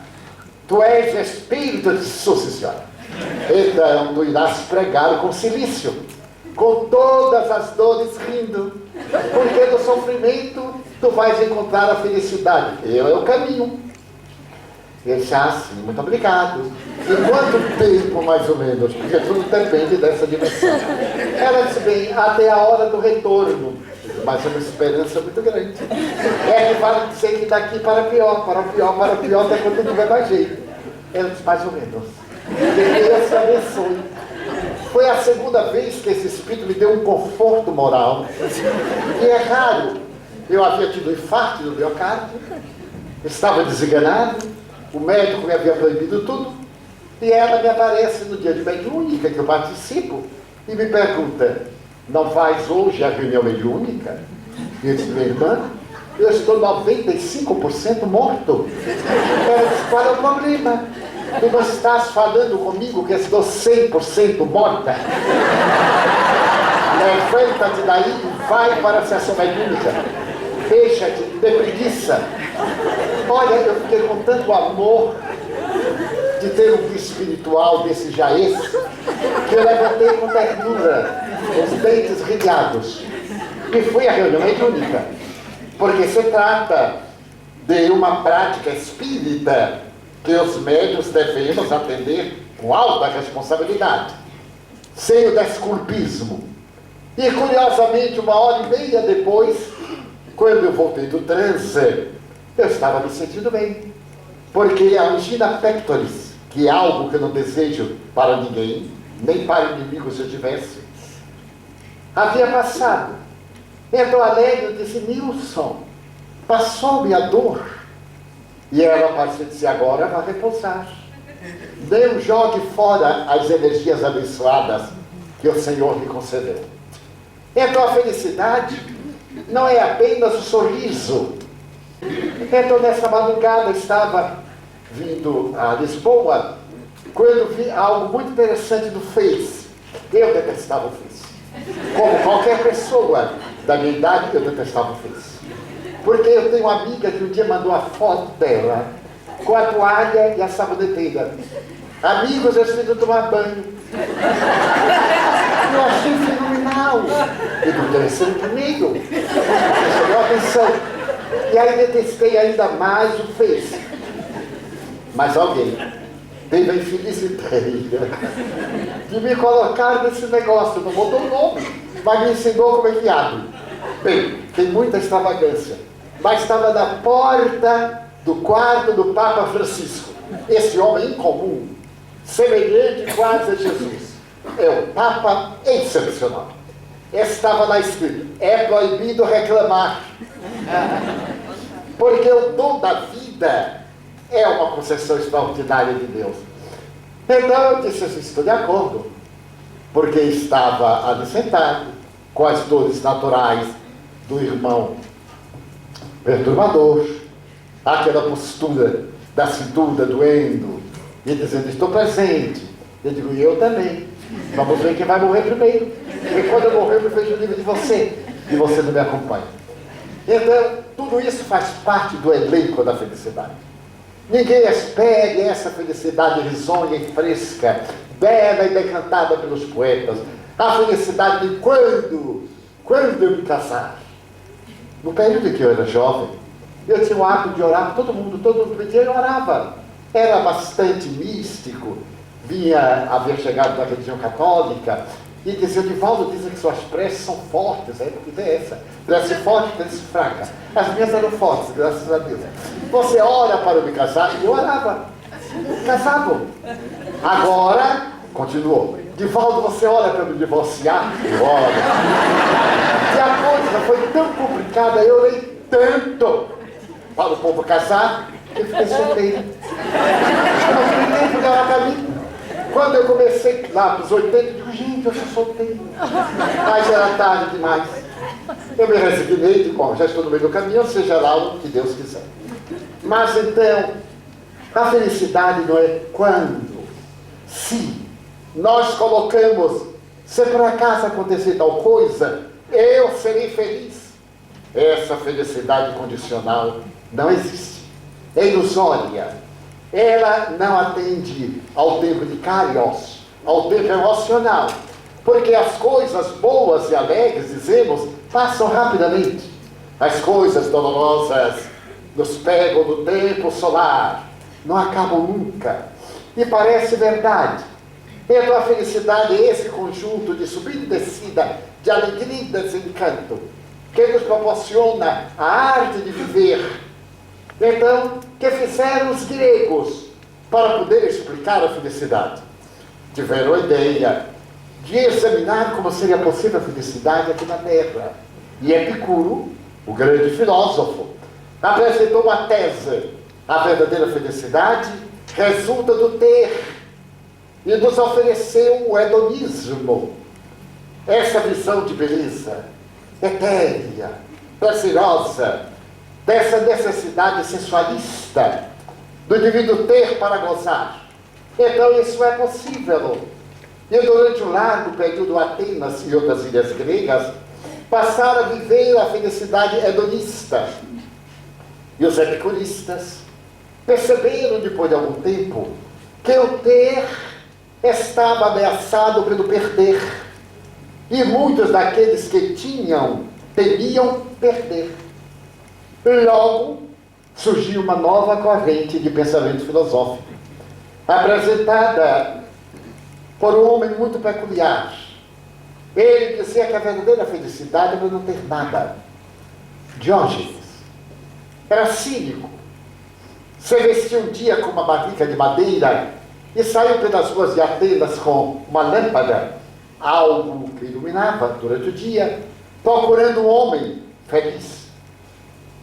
Tu és espírito de sim, senhora. Então, tu irás pregar com silício, com todas as dores rindo, porque no sofrimento tu vais encontrar a felicidade. Ele é o caminho. Ele disse: sim, muito obrigado. E quanto tempo, mais ou menos? Porque tudo depende dessa dimensão. Ela disse: bem, até a hora do retorno. Mas é uma esperança muito grande. É que vale dizer que daqui para pior, até quando não tiver mais jeito. Ela disse: mais ou menos. Que Deus te abençoe. Foi a segunda vez que esse Espírito me deu um conforto moral. E é raro. Eu havia tido um infarto no miocárdio, estava desenganado, o médico me havia proibido tudo, e ela me aparece no dia de mediúnica que eu participo e me pergunta: não vais hoje à reunião mediúnica? E eu disse: minha irmã, eu estou 95% morto. Ela disse: qual é o problema? Tu não estás falando comigo que estou 100% morta? Levanta-te daí e vai para a sessão mediúnica. Deixa-te, de preguiça. Olha, eu fiquei com tanto amor de ter um guia espiritual desse Jaez, que eu levantei com ternura, os dentes rilhados, e fui à reunião mediúnica, porque se trata de uma prática espírita que os médiuns devemos atender com alta responsabilidade, sem o desculpismo. E curiosamente, 1h30 depois, quando eu voltei do transe, eu estava me sentindo bem, porque a angina pectoris, que é algo que eu não desejo para ninguém, nem para inimigos se eu tivesse, havia passado. Então Alegre disse: Nilson, passou-me a dor. E ela parece dizer: agora vai repousar. Não jogue fora as energias abençoadas que o Senhor lhe concedeu. Então a felicidade não é apenas o sorriso. Então nessa madrugada eu estava vindo a Lisboa, quando vi algo muito interessante no Face. Eu detestava o Face. Como qualquer pessoa da minha idade, eu detestava o Face. Porque eu tenho uma amiga que um dia mandou a foto dela com a toalha e a saboneteira. Amigos, eu estive indo tomar banho. Eu achei fenomenal. Eu não queria ser o primeiro. Me chamou a atenção. E aí detestei ainda mais o Face. Mas alguém teve a infeliz ideia de me colocar nesse negócio. Não botou o nome, mas me ensinou como é que abre. Bem, tem muita extravagância. Mas estava na porta do quarto do Papa Francisco. Esse homem incomum, semelhante quase a Jesus. É o Papa excepcional. Estava lá escrito: é proibido reclamar. Porque o dom da vida é uma concessão extraordinária de Deus. Então eu disse assim: estou de acordo. Porque estava ali sentado, com as dores naturais do irmão perturbador, aquela postura da cintura doendo, e dizendo: estou presente. Eu digo: e eu também. Vamos ver quem vai morrer primeiro. Porque quando eu morrer, eu me vejo livre de você. E você não me acompanha. Então, tudo isso faz parte do elenco da felicidade. Ninguém espere essa felicidade risonha e fresca, bela e decantada pelos poetas. A felicidade de quando eu me casar. No período em que eu era jovem, eu tinha o hábito de orar por todo mundo pedia e eu orava. Era bastante místico, havia chegado da religião católica, e dizia: Divaldo, dizem que suas preces são fortes. Aí eu disse: é essa, prece forte, prece fraca. As minhas eram fortes, graças a Deus. Você ora para eu me casar? E eu orava. Casado. Agora, continuou: Divaldo, você ora para eu me divorciar? Eu oro. E a coisa foi tão complicada, eu orei tanto para o povo casar, que eu fiquei solteiro. Mas não tem tempo de orar para mim. Quando eu comecei lá para os 80, eu digo: gente, eu sou solteiro. Mas já era tarde demais. Eu me resignei, digo: já estou no meio do caminho, seja lá o que Deus quiser. Mas então, a felicidade não é quando, se nós colocamos, se por acaso acontecer tal coisa, eu serei feliz. Essa felicidade condicional não existe. É ilusória. Ela não atende ao tempo de kairos, ao tempo emocional. Porque as coisas boas e alegres, dizemos, passam rapidamente. As coisas dolorosas nos pegam no tempo solar, não acabam nunca. E parece verdade. Então a felicidade é esse conjunto de subida e descida, de alegria e desencanto, que nos proporciona a arte de viver. Então, que fizeram os gregos para poder explicar a felicidade? Tiveram a ideia de examinar como seria possível a felicidade aqui na Terra. E Epicuro, o grande filósofo, apresentou uma tese: a verdadeira felicidade resulta do ter, e nos ofereceu o hedonismo, essa visão de beleza etérea, prazerosa, dessa necessidade sensualista do indivíduo ter para gozar. Então isso é possível. E durante um largo período, Atenas e outras ilhas gregas passaram a viver a felicidade hedonista. E os epicuristas perceberam, depois de algum tempo, que o ter estava ameaçado pelo perder. E muitos daqueles que tinham, temiam perder. Logo, surgiu uma nova corrente de pensamento filosófico, apresentada por um homem muito peculiar. Ele dizia que a verdadeira felicidade era não ter nada. Diógenes era cínico. Se vestia um dia com uma barrica de madeira e saiu pelas ruas de Atenas com uma lâmpada, algo que iluminava durante o dia, procurando um homem feliz.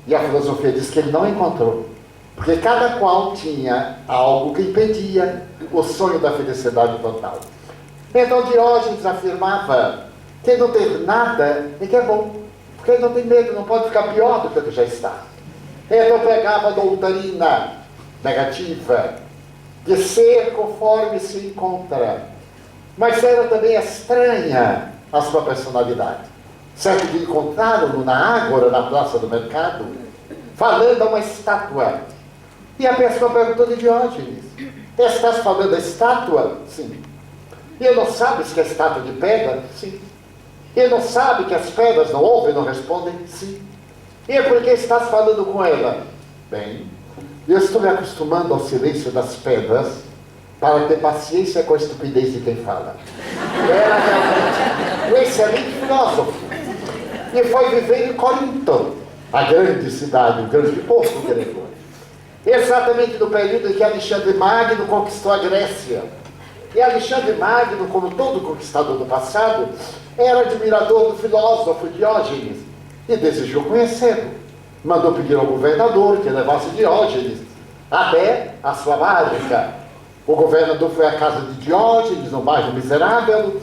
E a filosofia diz que ele não encontrou, porque cada qual tinha algo que impedia o sonho da felicidade total. Então Diógenes afirmava que não ter nada é que é bom, porque ele não tem medo, não pode ficar pior do que ele já está. Então pegava a doutrina negativa de ser conforme se encontra. mas era também estranha a sua personalidade. Certo dia encontraram-no na Ágora, na Praça do Mercado, falando a uma estátua. E a pessoa perguntou de Diógenes: estás falando da estátua? Sim. E não sabes que é estátua de pedra? Sim. E não sabe que as pedras não ouvem e não respondem? Sim. E por que estás falando com ela? Bem, eu estou me acostumando ao silêncio das pedras para ter paciência com a estupidez de quem fala. Era realmente um excelente filósofo. E foi viver em Corinto, a grande cidade, o grande porto grego. Exatamente no período em que Alexandre Magno conquistou a Grécia. E Alexandre Magno, como todo conquistador do passado, era admirador do filósofo Diógenes e desejou conhecê-lo. Mandou pedir ao governador que levasse Diógenes até a sua barca. O governador foi à casa de Diógenes, no bairro Miserável,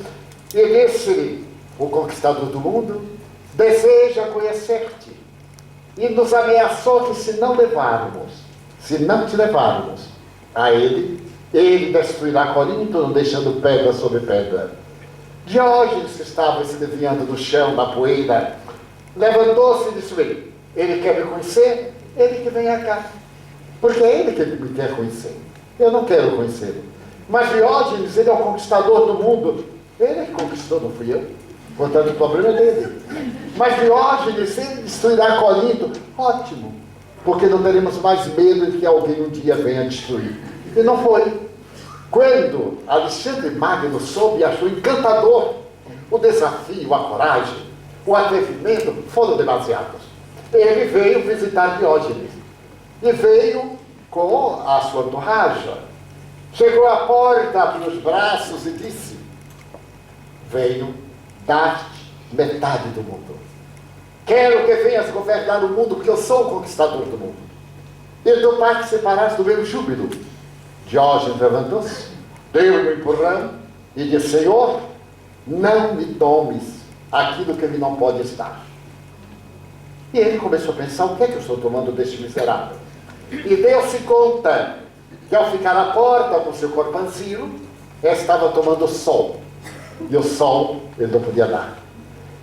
e disse-lhe: o conquistador do mundo deseja conhecer-te. E nos ameaçou que se não te levarmos a ele destruirá Corinto, não deixando pedra sobre pedra. Diógenes, que estava se desviando do chão, da poeira, levantou-se e disse: ele quer me conhecer? Ele que venha cá. Porque é ele que me quer conhecer. Eu não quero conhecê-lo. Mas Diógenes, ele é o conquistador do mundo. Ele é que conquistou, não fui eu. Portanto, o problema é dele. Mas Diógenes, ele destruirá Corinto. Ótimo. Porque não teremos mais medo de que alguém um dia venha destruir. E não foi. Quando Alexandre Magno soube e achou encantador, o desafio, a coragem, o atrevimento foram demasiados. Ele veio visitar Diógenes. E veio com a sua entourage. Chegou à porta, abriu os braços e disse: venho dar-te metade do mundo. Quero que venhas governar o mundo, porque eu sou o conquistador do mundo. E do pai que separaste do meu júbilo. Diógenes levantou-se, deu-lhe um empurrão e disse: Senhor, não me tomes aquilo que me não podes dar. E ele começou a pensar: o que é que eu estou tomando deste miserável? E deu-se conta que ao ficar à porta com seu corpanzil, estava tomando sol. E o sol ele não podia dar.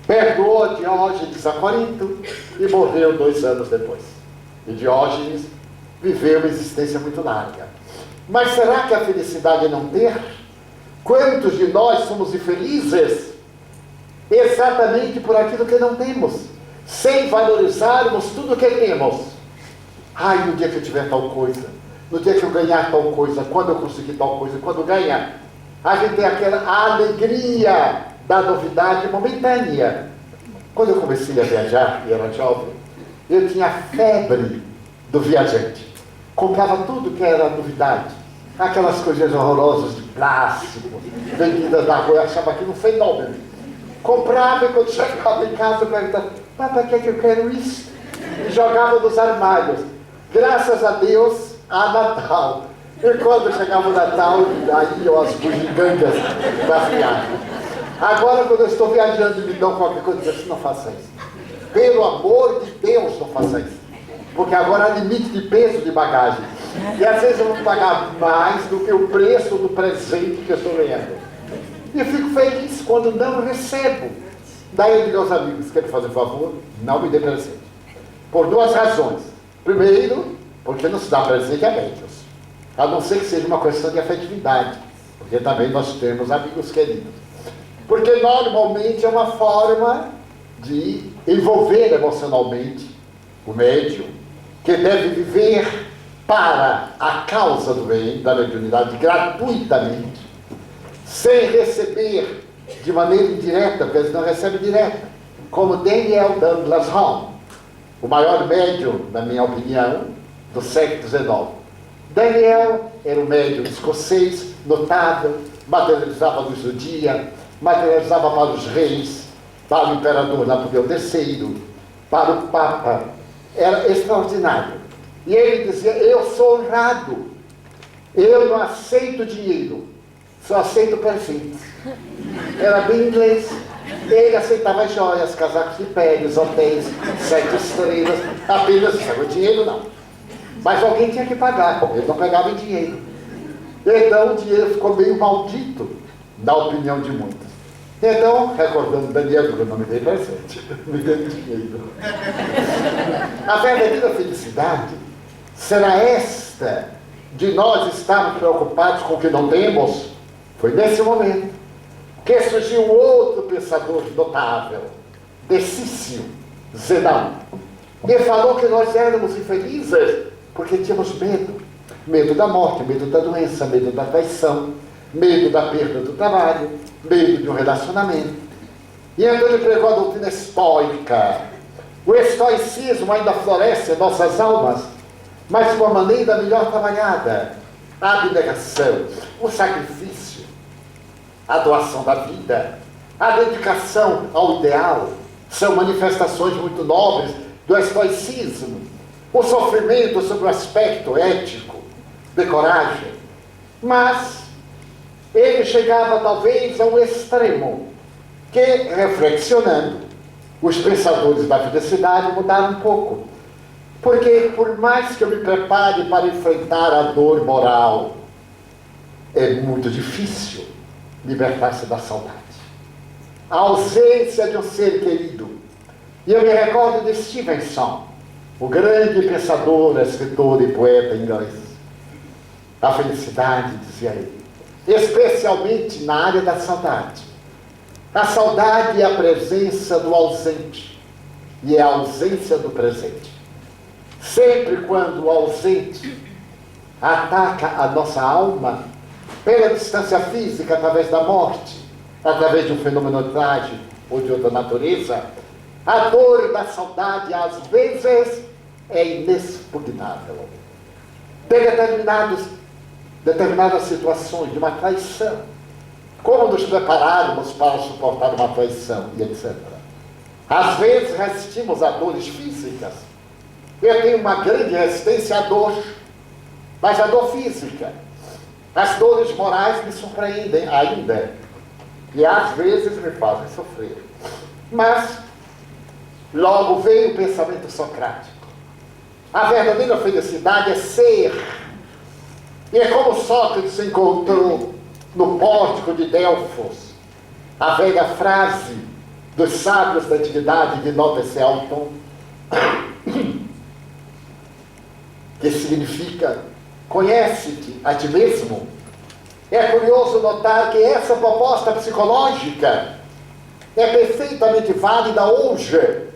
Perdoou Diógenes a Corinto e morreu 2 anos depois. E Diógenes viveu uma existência muito larga. Mas será que a felicidade é não ter? Quantos de nós somos infelizes exatamente por aquilo que não temos, sem valorizarmos tudo o que temos? Ai, no dia que eu tiver tal coisa, no dia que eu ganhar tal coisa, quando eu conseguir tal coisa, quando ganhar, a gente tem aquela alegria da novidade momentânea. Quando eu comecei a viajar e era jovem, eu tinha a febre do viajante. Comprava tudo que era novidade. Aquelas coisas horrorosas de plástico, vendidas na rua, eu achava aquilo um fenômeno. Comprava e quando chegava em casa eu perguntava: para que é que eu quero isso? E jogava nos armários. Graças a Deus, a Natal. E quando chegava o Natal, aí iam as bugigangas da viagem. Agora, quando eu estou viajando e me dão qualquer coisa, eu digo assim: não faça isso. Pelo amor de Deus, não faça isso. Porque agora há limite de peso de bagagem. E às vezes eu vou pagar mais do que o preço do presente que eu estou ganhando. E eu fico feliz quando não recebo. Daí eu digo aos amigos: quer me fazer um favor? Não me dê presente. Por 2 razões. Primeiro, porque não se dá presente a médios. A não ser que seja uma questão de afetividade. Porque também nós temos amigos queridos. Porque normalmente é uma forma de envolver emocionalmente o médium, que deve viver para a causa do bem, da mediunidade, gratuitamente, sem receber de maneira indireta, porque eles não recebem direta, como Daniel Douglas Home, o maior médium, na minha opinião, do século XIX. Daniel era um médium escocês, notável, materializava a luz do dia, materializava para os reis, para o imperador Napoleão III, para o Papa. Era extraordinário. E ele dizia: eu sou honrado, eu não aceito dinheiro, só aceito presentes. Era bem inglês. Ele aceitava joias, casacos de pele, hotéis, 7 estrelas, apenas isso. O dinheiro não. Mas alguém tinha que pagar, ele não pegava em dinheiro. Então o dinheiro ficou meio maldito na opinião de muitos. Então, recordando Daniel, porque eu não me dei presente, me dei dinheiro. A verdadeira felicidade será esta de nós estarmos preocupados com o que não temos. Foi nesse momento que surgiu outro pensador notável, Decício Zenão, e falou que nós éramos infelizes porque tínhamos medo. Medo da morte, medo da doença, medo da traição, medo da perda do trabalho, medo de um relacionamento. E então ele pregou a doutrina estoica. O estoicismo ainda floresce em nossas almas, mas de uma maneira melhor trabalhada. A abnegação, o sacrifício, a doação da vida, a dedicação ao ideal, são manifestações muito nobres do estoicismo. O sofrimento sob o aspecto ético, de coragem. Mas ele chegava talvez a um extremo que, reflexionando, os pensadores da felicidade mudaram um pouco. Porque por mais que eu me prepare para enfrentar a dor moral, é muito difícil libertar-se da saudade. A ausência de um ser querido. E eu me recordo de Stevenson, o grande pensador, escritor e poeta inglês. A felicidade, dizia ele, especialmente na área da saudade. A saudade é a presença do ausente e é a ausência do presente. Sempre quando o ausente ataca a nossa alma pela distância física, através da morte, através de um fenômeno trágico ou de outra natureza, a dor da saudade às vezes é inexpugnável. Tem determinadas situações de uma traição, como nos prepararmos para suportar uma traição e etc. Às vezes resistimos a dores físicas. Eu tenho uma grande resistência à dor, mas a dor física. As dores morais me surpreendem ainda e às vezes me fazem sofrer. Mas logo veio o pensamento socrático. A verdadeira felicidade é ser. E é como Sócrates se encontrou no pórtico de Delfos, a velha frase dos sábios da antiguidade de Nota Selton, que significa conhece-te a ti mesmo. É curioso notar que essa proposta psicológica é perfeitamente válida hoje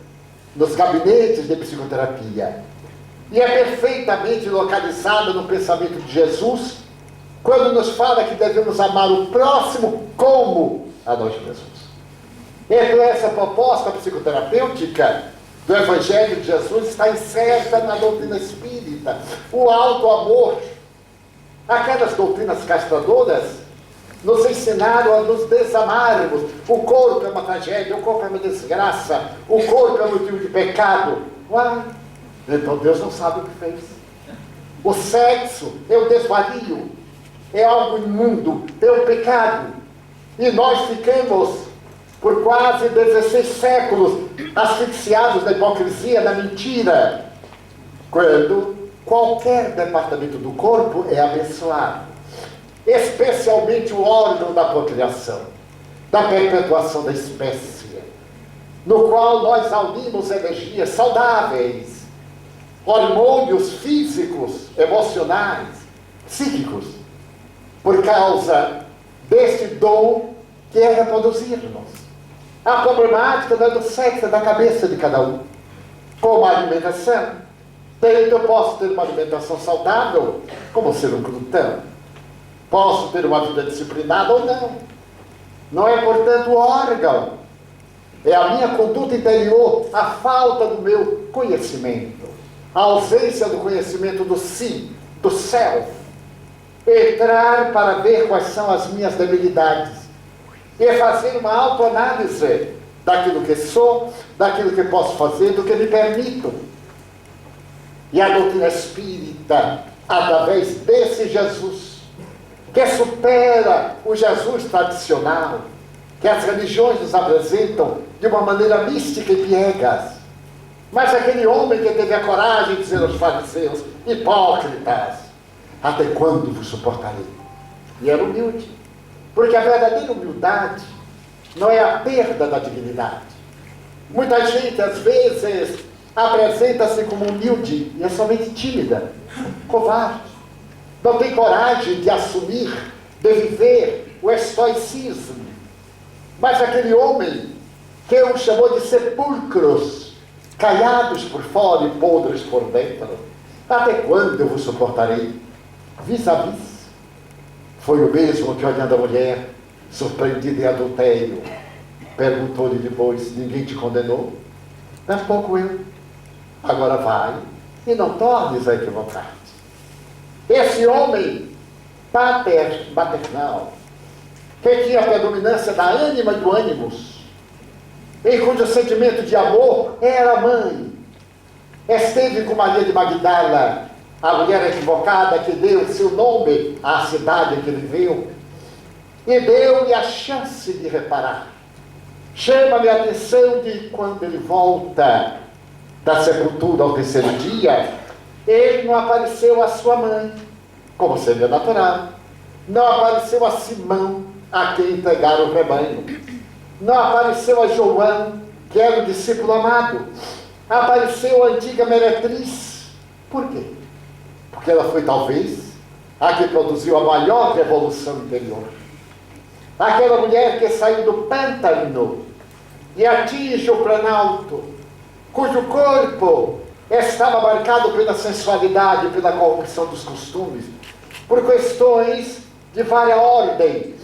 nos gabinetes de psicoterapia. E é perfeitamente localizada no pensamento de Jesus, quando nos fala que devemos amar o próximo como a nós mesmos. Então essa proposta psicoterapêutica do Evangelho de Jesus está incerta na doutrina espírita. O alto amor. Aquelas doutrinas castradoras nos ensinaram a nos desamarmos. O corpo é uma tragédia, o corpo é uma desgraça, o corpo é motivo de pecado. Uai, então Deus não sabe o que fez. O sexo é o desvario, é algo imundo, é um pecado. E nós ficamos por quase 16 séculos asfixiados na hipocrisia, na mentira, quando qualquer departamento do corpo é abençoado, especialmente o órgão da procriação, da perpetuação da espécie, no qual nós unimos energias saudáveis, hormônios físicos, emocionais, psíquicos, por causa deste dom que é reproduzir-nos. A problemática não é do sexo, é da cabeça de cada um. Como a alimentação. Eu posso ter uma alimentação saudável, como ser um glutão. Posso ter uma vida disciplinada ou não. Não é, portanto, o órgão. É a minha conduta interior, a falta do meu conhecimento. A ausência do conhecimento do si, do self. Entrar para ver quais são as minhas debilidades. E fazer uma autoanálise daquilo que sou, daquilo que posso fazer, do que me permito. E a doutrina espírita, através desse Jesus, que supera o Jesus tradicional, que as religiões nos apresentam de uma maneira mística e piegas. Mas aquele homem que teve a coragem de dizer aos fariseus, hipócritas, até quando vos suportarei? E era humilde. Porque a verdadeira humildade não é a perda da dignidade. Muita gente, às vezes, apresenta-se como humilde e é somente tímida, covarde. Não tem coragem de assumir, de viver o estoicismo. Mas aquele homem que o chamou de sepulcros, caiados por fora e podres por dentro, até quando eu vos suportarei? Vis-a-vis. Foi o mesmo que, olhando a mulher, surpreendida em adultério, perguntou-lhe depois: ninguém te condenou? Tampouco eu. Agora vai e não tornes a equivocar-te. Esse homem paternal, que tinha a predominância da ânima e do ânimos, em cujo sentimento de amor era a mãe, esteve com Maria de Magdala, a mulher equivocada que deu seu nome à cidade que ele viveu, e deu-lhe a chance de reparar. Chama-me a atenção de quando ele volta da sepultura ao terceiro dia, ele não apareceu a sua mãe, como seria natural. Não apareceu a Simão, a quem entregaram o rebanho. Não apareceu a João, que era o discípulo amado. Apareceu a antiga meretriz. Por quê? Porque ela foi, talvez, a que produziu a maior revolução interior. Aquela mulher que saiu do pântano e atinge o planalto, cujo corpo estava marcado pela sensualidade, pela corrupção dos costumes, por questões de vária ordem,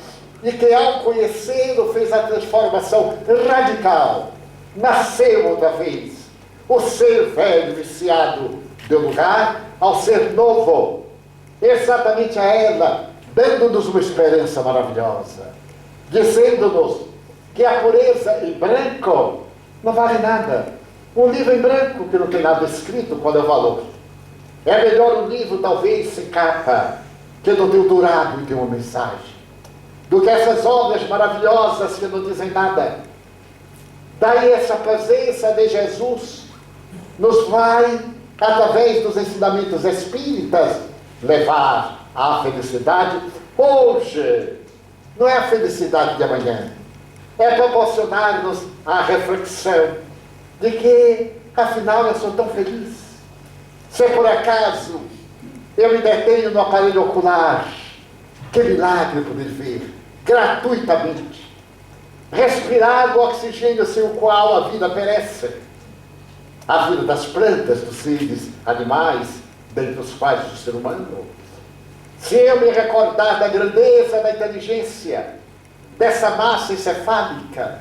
e que ao conhecê-lo fez a transformação radical. Nasceu outra vez. O ser velho viciado deu lugar ao ser novo. Exatamente a ela, dando-nos uma esperança maravilhosa, dizendo-nos que a pureza em branco não vale nada. Um livro em branco que não tem nada escrito, qual é o valor? É melhor um livro, talvez, sem capa, que não tem o dourado e tem uma mensagem, do que essas obras maravilhosas que não dizem nada. Daí essa presença de Jesus nos vai, através dos ensinamentos espíritas, levar à felicidade hoje. Não é a felicidade de amanhã. É proporcionar-nos a reflexão de que, afinal, eu sou tão feliz. Se por acaso eu me detenho no aparelho ocular, que milagre poder ver, gratuitamente, respirar o oxigênio sem o qual a vida perece, a vida das plantas, dos seres animais, dentre os quais o ser humano. Se eu me recordar da grandeza da inteligência dessa massa encefálica,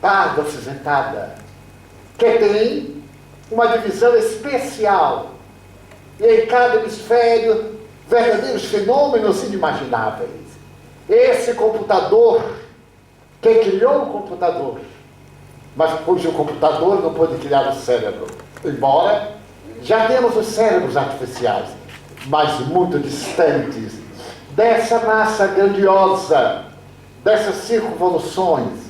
parda acinzentada, que tem uma divisão especial, e em cada hemisfério verdadeiros fenômenos inimagináveis. Esse computador, que criou o computador, mas cujo computador não pôde criar o cérebro, embora já temos os cérebros artificiais, mas muito distantes dessa massa grandiosa, dessas circunvoluções,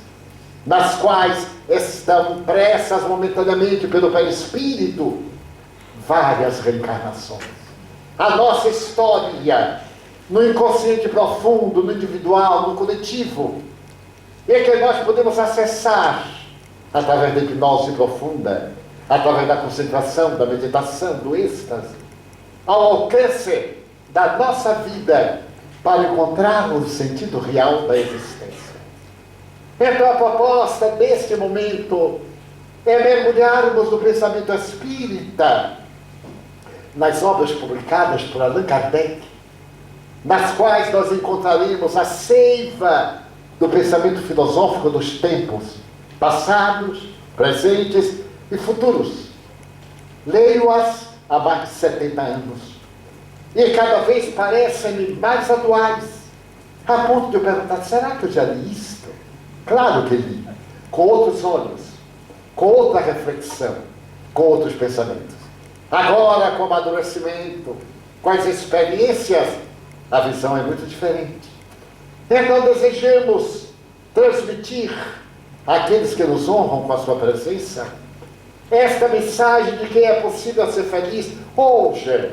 nas quais estão impressas momentaneamente pelo perispírito várias reencarnações. A nossa história, no inconsciente profundo, no individual, no coletivo, e que nós podemos acessar através da hipnose profunda, através da concentração, da meditação, do êxtase, ao alcance da nossa vida, para encontrarmos o sentido real da existência. Então a proposta deste momento é mergulharmos no pensamento espírita, nas obras publicadas por Allan Kardec, nas quais nós encontraremos a seiva do pensamento filosófico dos tempos passados, presentes e futuros. Leio-as há mais de 70 anos e cada vez parecem mais atuais, a ponto de eu perguntar: será que eu já li isto? Claro que li, com outros olhos, com outra reflexão, com outros pensamentos. Agora, com o amadurecimento, com as experiências, a visão é muito diferente. Então desejamos transmitir àqueles que nos honram com a sua presença esta mensagem de que é possível ser feliz hoje.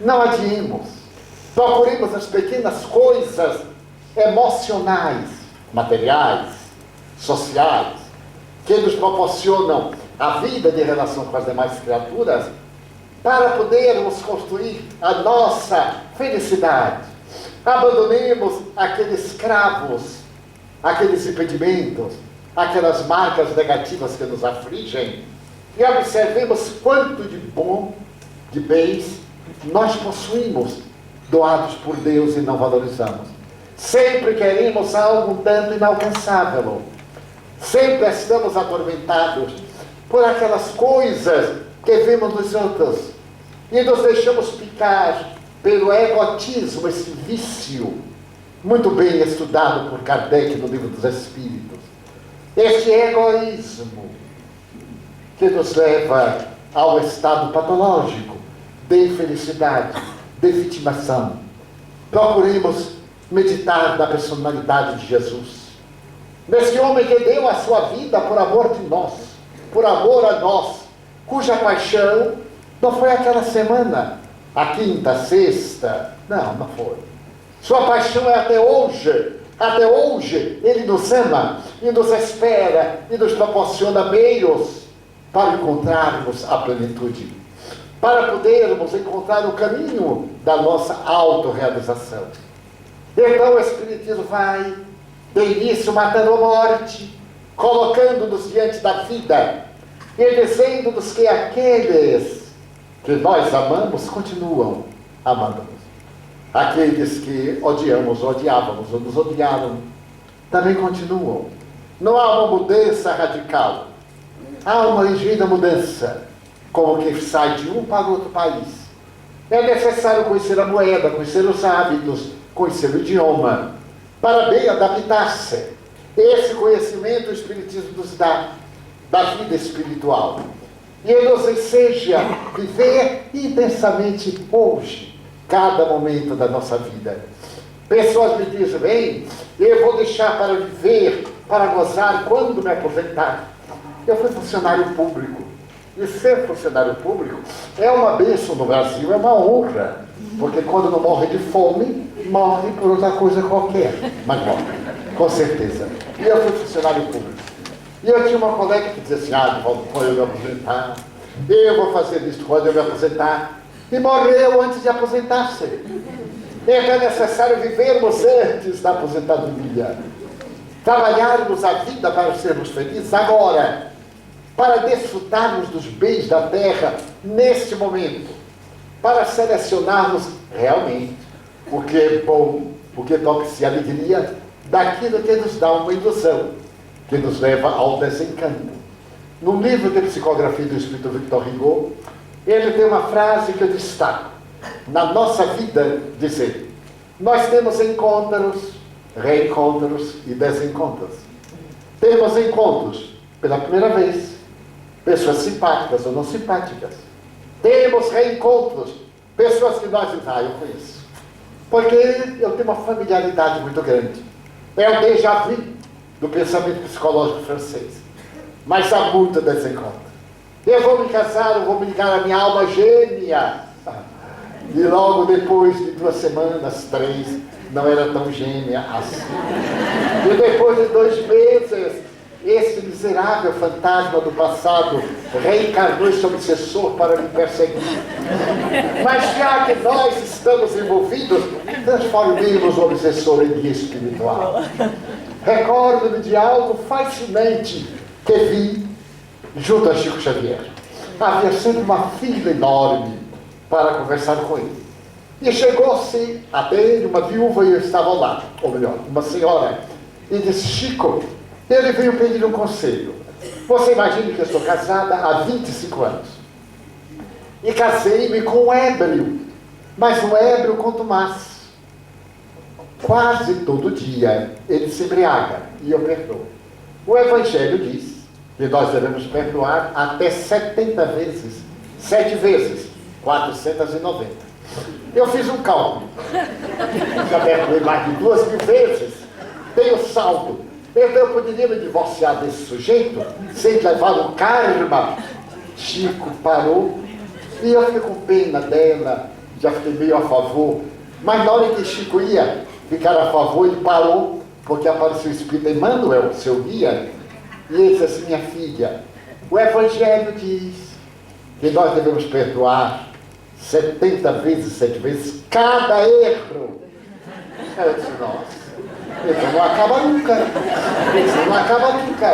Não adiemos. Procuremos as pequenas coisas emocionais, materiais, sociais, que nos proporcionam a vida de relação com as demais criaturas, para podermos construir a nossa felicidade. Abandonemos aqueles cravos, aqueles impedimentos, aquelas marcas negativas que nos afligem e observemos quanto de bom, de bens, nós possuímos, doados por Deus e não valorizamos. Sempre queremos algo um tanto inalcançável. Sempre estamos atormentados por aquelas coisas que vemos nos outros e nos deixamos picar pelo egotismo, esse vício, muito bem estudado por Kardec no Livro dos Espíritos. Este egoísmo que nos leva ao estado patológico de infelicidade, de vitimação. Procuremos meditar na personalidade de Jesus. Nesse homem que deu a sua vida por amor de nós, por amor a nós, cuja paixão não foi aquela semana, a quinta, a sexta, não foi. Sua paixão é até hoje. Até hoje Ele nos ama e nos espera e nos proporciona meios para encontrarmos a plenitude, para podermos encontrar o caminho da nossa autorrealização. Então o Espiritismo vai de início matando a morte, colocando-nos diante da vida e dizendo-nos que aqueles que nós amamos continuam amando-nos. Aqueles que odiamos, odiávamos ou nos odiaram, também continuam. Não há uma mudança radical. Há uma ligeira mudança, como que sai de um para outro país. É necessário conhecer a moeda, conhecer os hábitos, conhecer o idioma, para bem adaptar-se. Esse conhecimento o Espiritismo nos dá, da vida espiritual. E ele nos enseja a viver intensamente hoje, cada momento da nossa vida. Pessoas me dizem, bem, eu vou deixar para viver, para gozar quando me aposentar. Eu fui funcionário público. E ser funcionário público é uma bênção no Brasil, é uma honra. Porque quando não morre de fome, morre por outra coisa qualquer. Mas morre, com certeza. E eu fui funcionário público. E eu tinha uma colega que dizia assim, quando eu me aposentar, eu vou fazer isso quando eu me aposentar. E morreu antes de aposentar-se. Então é necessário vivermos antes da aposentadoria. Trabalharmos a vida para sermos felizes agora, para desfrutarmos dos bens da terra neste momento, para selecionarmos realmente o que é bom, o que toca-se alegria, daquilo que nos dá uma ilusão, que nos leva ao desencanto. No livro de psicografia do Espírito Victor Hugo, ele tem uma frase que eu destaco. Na nossa vida, diz ele, nós temos encontros, reencontros e desencontros. Temos encontros pela primeira vez, pessoas simpáticas ou não simpáticas. Temos reencontros, pessoas que nós dizemos, eu conheço. Porque eu tenho uma familiaridade muito grande. É o déjà vu do pensamento psicológico francês. Mas há muito desencontro. Eu vou me casar, eu vou me ligar à minha alma gêmea. E logo depois de 2 semanas, 3, não era tão gêmea assim. E depois de 2 meses, esse miserável fantasma do passado reencarnou esse obsessor para me perseguir. Mas já que nós estamos envolvidos, transformemos o obsessor em guia espiritual. Recordo-me de algo fascinante que vi junto a Chico Xavier. Havia sempre uma fila enorme para conversar com ele. E chegou-se até ele uma viúva e eu estava lá, ou melhor, uma senhora, e disse, Chico, ele veio pedir um conselho. Você imagina que eu estou casada há 25 anos. E casei-me com um ébrio, mas um ébrio contumaz. Quase todo dia ele se embriaga e eu perdoo. O Evangelho diz que nós devemos perdoar até 70 vezes, 7 vezes, 490. Eu fiz um cálculo. Já perdoei mais de 2.000 vezes. Tenho saldo. Então eu poderia me divorciar desse sujeito sem levar o karma. Chico parou e eu fiquei com pena dela, já fiquei meio a favor. Mas na hora que Chico ia ficar a favor, ele parou, porque apareceu o Espírito Emmanuel, seu guia, e ele disse assim: minha filha, o Evangelho diz que nós devemos perdoar 70 vezes, 7 vezes, cada erro. Eu disse: nossa, então não acaba nunca. Isso não acaba nunca.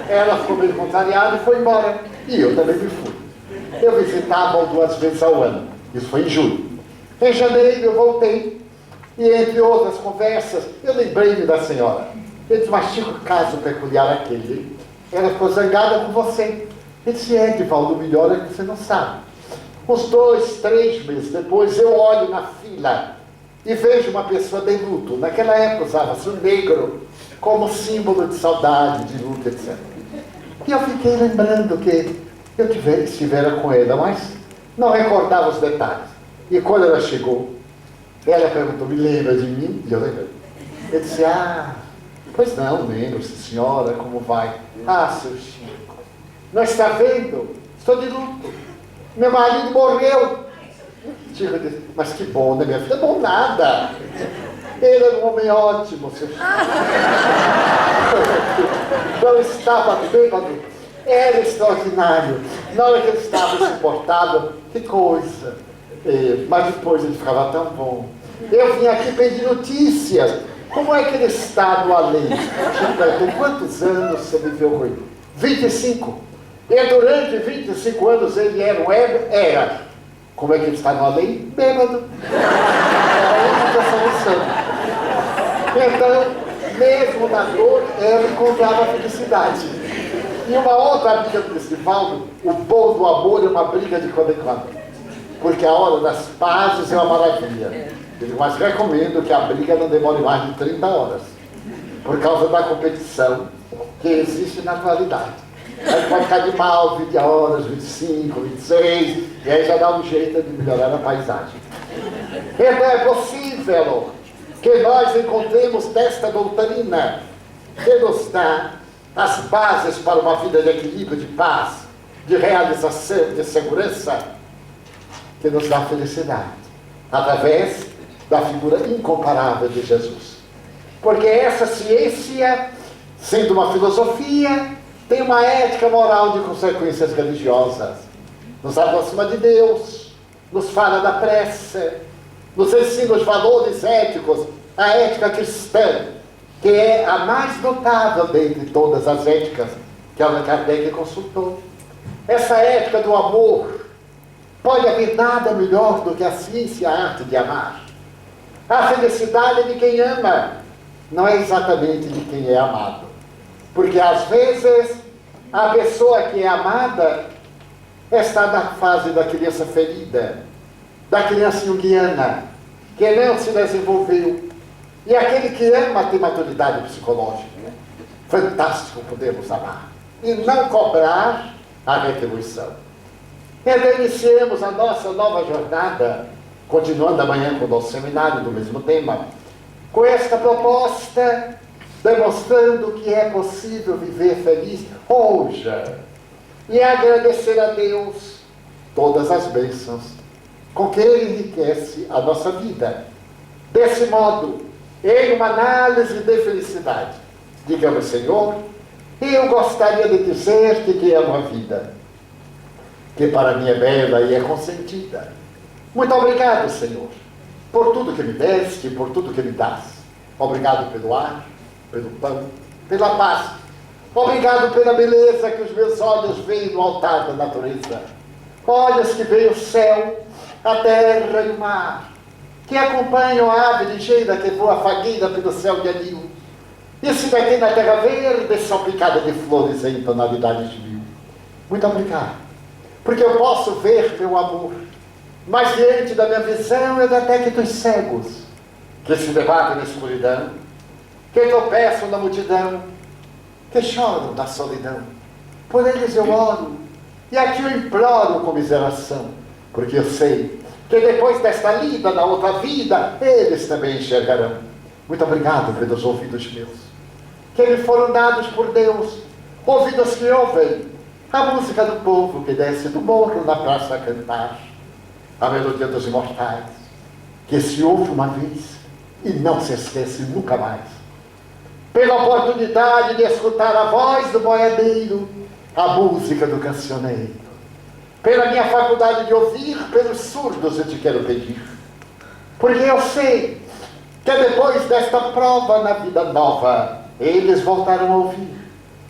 Ela ficou meio contrariada e foi embora. E eu também me fui. Eu visitava 2 vezes ao ano. Isso foi em julho. Em janeiro eu voltei. E entre outras conversas, eu lembrei-me da senhora. Ele disse: mas tinha um caso peculiar aquele. Ela ficou zangada com você. Ele disse: Edivaldo, o melhor é que você não sabe. Uns 2, 3 meses depois, eu olho na fila e vejo uma pessoa de luto. Naquela época usava-se o negro como símbolo de saudade, de luto, etc. E eu fiquei lembrando que eu estivera com ela, mas não recordava os detalhes. E quando ela chegou, ela perguntou: me lembra de mim? E eu lembrei. Eu disse: ah, pois não, lembro-se, senhora, como vai? Ah, seu Chico, não está vendo? Estou de luto. Meu marido morreu. Chico disse: mas que bom, né, minha filha? Bom nada. Ele era um homem ótimo, seu Chico. Não estava bêbado. Era extraordinário. Na hora que ele estava insuportável, que coisa. Mas depois ele ficava tão bom. Eu vim aqui pedir notícias. Como é que ele está no além? Chico, quantos anos você viveu com ele? 25. E durante 25 anos ele era o Era. Como é que ele está no além? Bêbado. Era a única solução. Então, mesmo na dor, ela encontrava felicidade. E uma outra amiga do Edivaldo: o bom do amor é uma briga de quando em quando. Porque a hora das pazes é uma maravilha. Mas recomendo que a briga não demore mais de 30 horas. Por causa da competição que existe na atualidade. Aí pode ficar de mal 20 horas, 25, 26, e aí já dá um jeito de melhorar a paisagem. Então é possível que nós encontremos desta doutrina que nos dá as bases para uma vida de equilíbrio, de paz, de realização, de segurança, que nos dá felicidade, através da figura incomparável de Jesus. Porque essa ciência, sendo uma filosofia, tem uma ética moral de consequências religiosas. Nos aproxima de Deus, nos fala da prece, nos ensina os valores éticos, a ética cristã, que é a mais notável dentre todas as éticas que Allan Kardec consultou. Essa ética do amor. Pode haver nada melhor do que a ciência e a arte de amar. A felicidade é de quem ama, não é exatamente de quem é amado. Porque às vezes a pessoa que é amada está na fase da criança ferida, da criança junguiana, que não se desenvolveu. E aquele que ama tem maturidade psicológica. Fantástico podemos amar. E não cobrar a retribuição. Então iniciemos a nossa nova jornada, continuando amanhã com o nosso seminário do mesmo tema, com esta proposta, demonstrando que é possível viver feliz hoje e agradecer a Deus todas as bênçãos com que Ele enriquece a nossa vida. Desse modo, em uma análise de felicidade, digamos: Senhor, eu gostaria de dizer-te que amo a vida, que para mim é bela e é consentida. Muito obrigado, Senhor, por tudo que me deste, por tudo que me dás. Obrigado pelo ar, pelo pão, pela paz. Obrigado pela beleza que os meus olhos veem no altar da natureza. Olhos que veem o céu, a terra e o mar, que acompanham a ave ligeira que voa fagueira pelo céu de anil, e se detém na terra verde salpicada de flores em tonalidades de mil. Muito obrigado, porque eu posso ver meu amor, mas diante da minha visão eu detecto os cegos que se debatem na escuridão, que tropeçam na multidão, que choram na solidão. Por eles eu oro, e aqui eu imploro comiseração, porque eu sei que depois desta lida na outra vida, eles também enxergarão. Muito obrigado pelos ouvidos meus, que me foram dados por Deus, ouvidos que ouvem a música do povo que desce do morro na praça a cantar, a melodia dos imortais, que se ouve uma vez e não se esquece nunca mais. Pela oportunidade de escutar a voz do boiadeiro, a música do cancioneiro. Pela minha faculdade de ouvir, pelos surdos eu te quero pedir. Porque eu sei que depois desta prova na vida nova, eles voltaram a ouvir.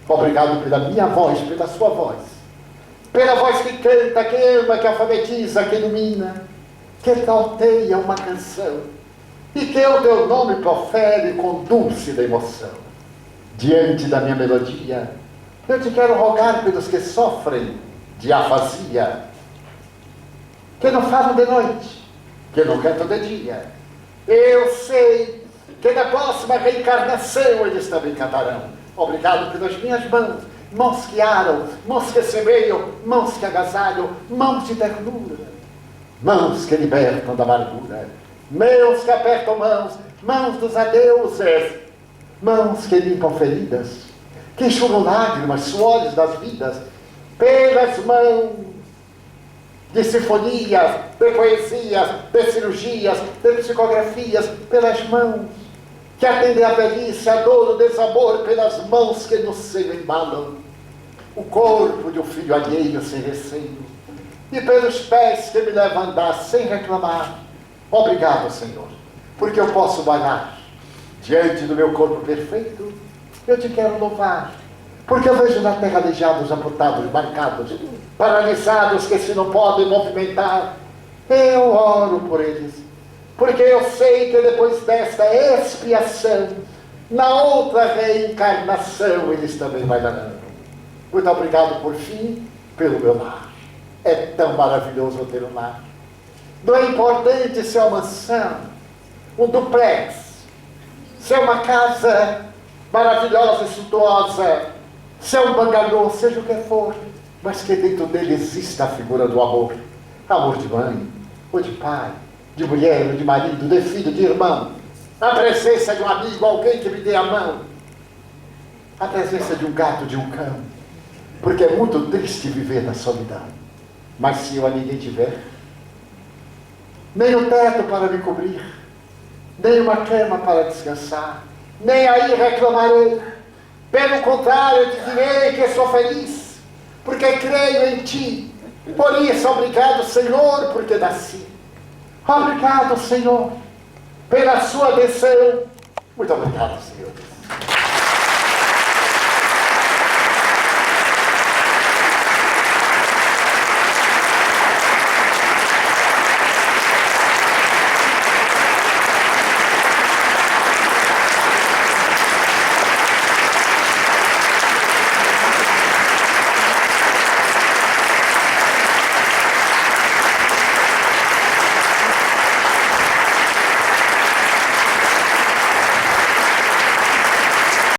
Obrigado pela minha voz, pela sua voz. Pela voz que canta, que ama, que alfabetiza, que ilumina, que tauteia uma canção. E que o teu nome profere com dúlcida emoção. Diante da minha melodia, eu te quero rogar pelos que sofrem de afasia, que não falam de noite, que não cantam de dia. Eu sei que na próxima reencarnação eles também cantarão. Obrigado pelas minhas mãos, mãos que aram, mãos que semeiam, mãos que agasalham, mãos de ternura, mãos que libertam da amargura, mãos que apertam mãos, mãos dos adeuses, mãos que limpam feridas, que enxugam lágrimas, suores das vidas, pelas mãos de sinfonias, de poesias, de cirurgias, de psicografias, pelas mãos que atendem a velhice, a dor, o desamor, pelas mãos que no seio embalam o corpo de um filho alheio sem receio, e pelos pés que me levam a andar sem reclamar. Obrigado, Senhor, porque eu posso bailar diante do meu corpo perfeito. Eu te quero louvar, porque eu vejo na terra aleijados, amputados, marcados, paralisados, que se não podem movimentar. Eu oro por eles, porque eu sei que depois desta expiação, na outra reencarnação, eles também bailarão. Muito obrigado, por fim, pelo meu lar. É tão maravilhoso eu ter um lar. Não é importante se é uma mansão, um duplex, se é uma casa maravilhosa e suntuosa, se é um bangalô, seja o que for, mas que dentro dele exista a figura do amor. Amor de mãe, ou de pai, de mulher, ou de marido, de filho, de irmão. A presença de um amigo, alguém que me dê a mão. A presença de um gato, de um cão. Porque é muito triste viver na solidão. Mas se eu a ninguém tiver, nem o teto para me cobrir, nem uma cama para descansar, nem aí reclamarei. Pelo contrário, eu te direi que sou feliz, porque creio em ti. Por isso, obrigado, Senhor, porque nasci. Obrigado, Senhor, pela sua atenção. Muito obrigado, Senhor.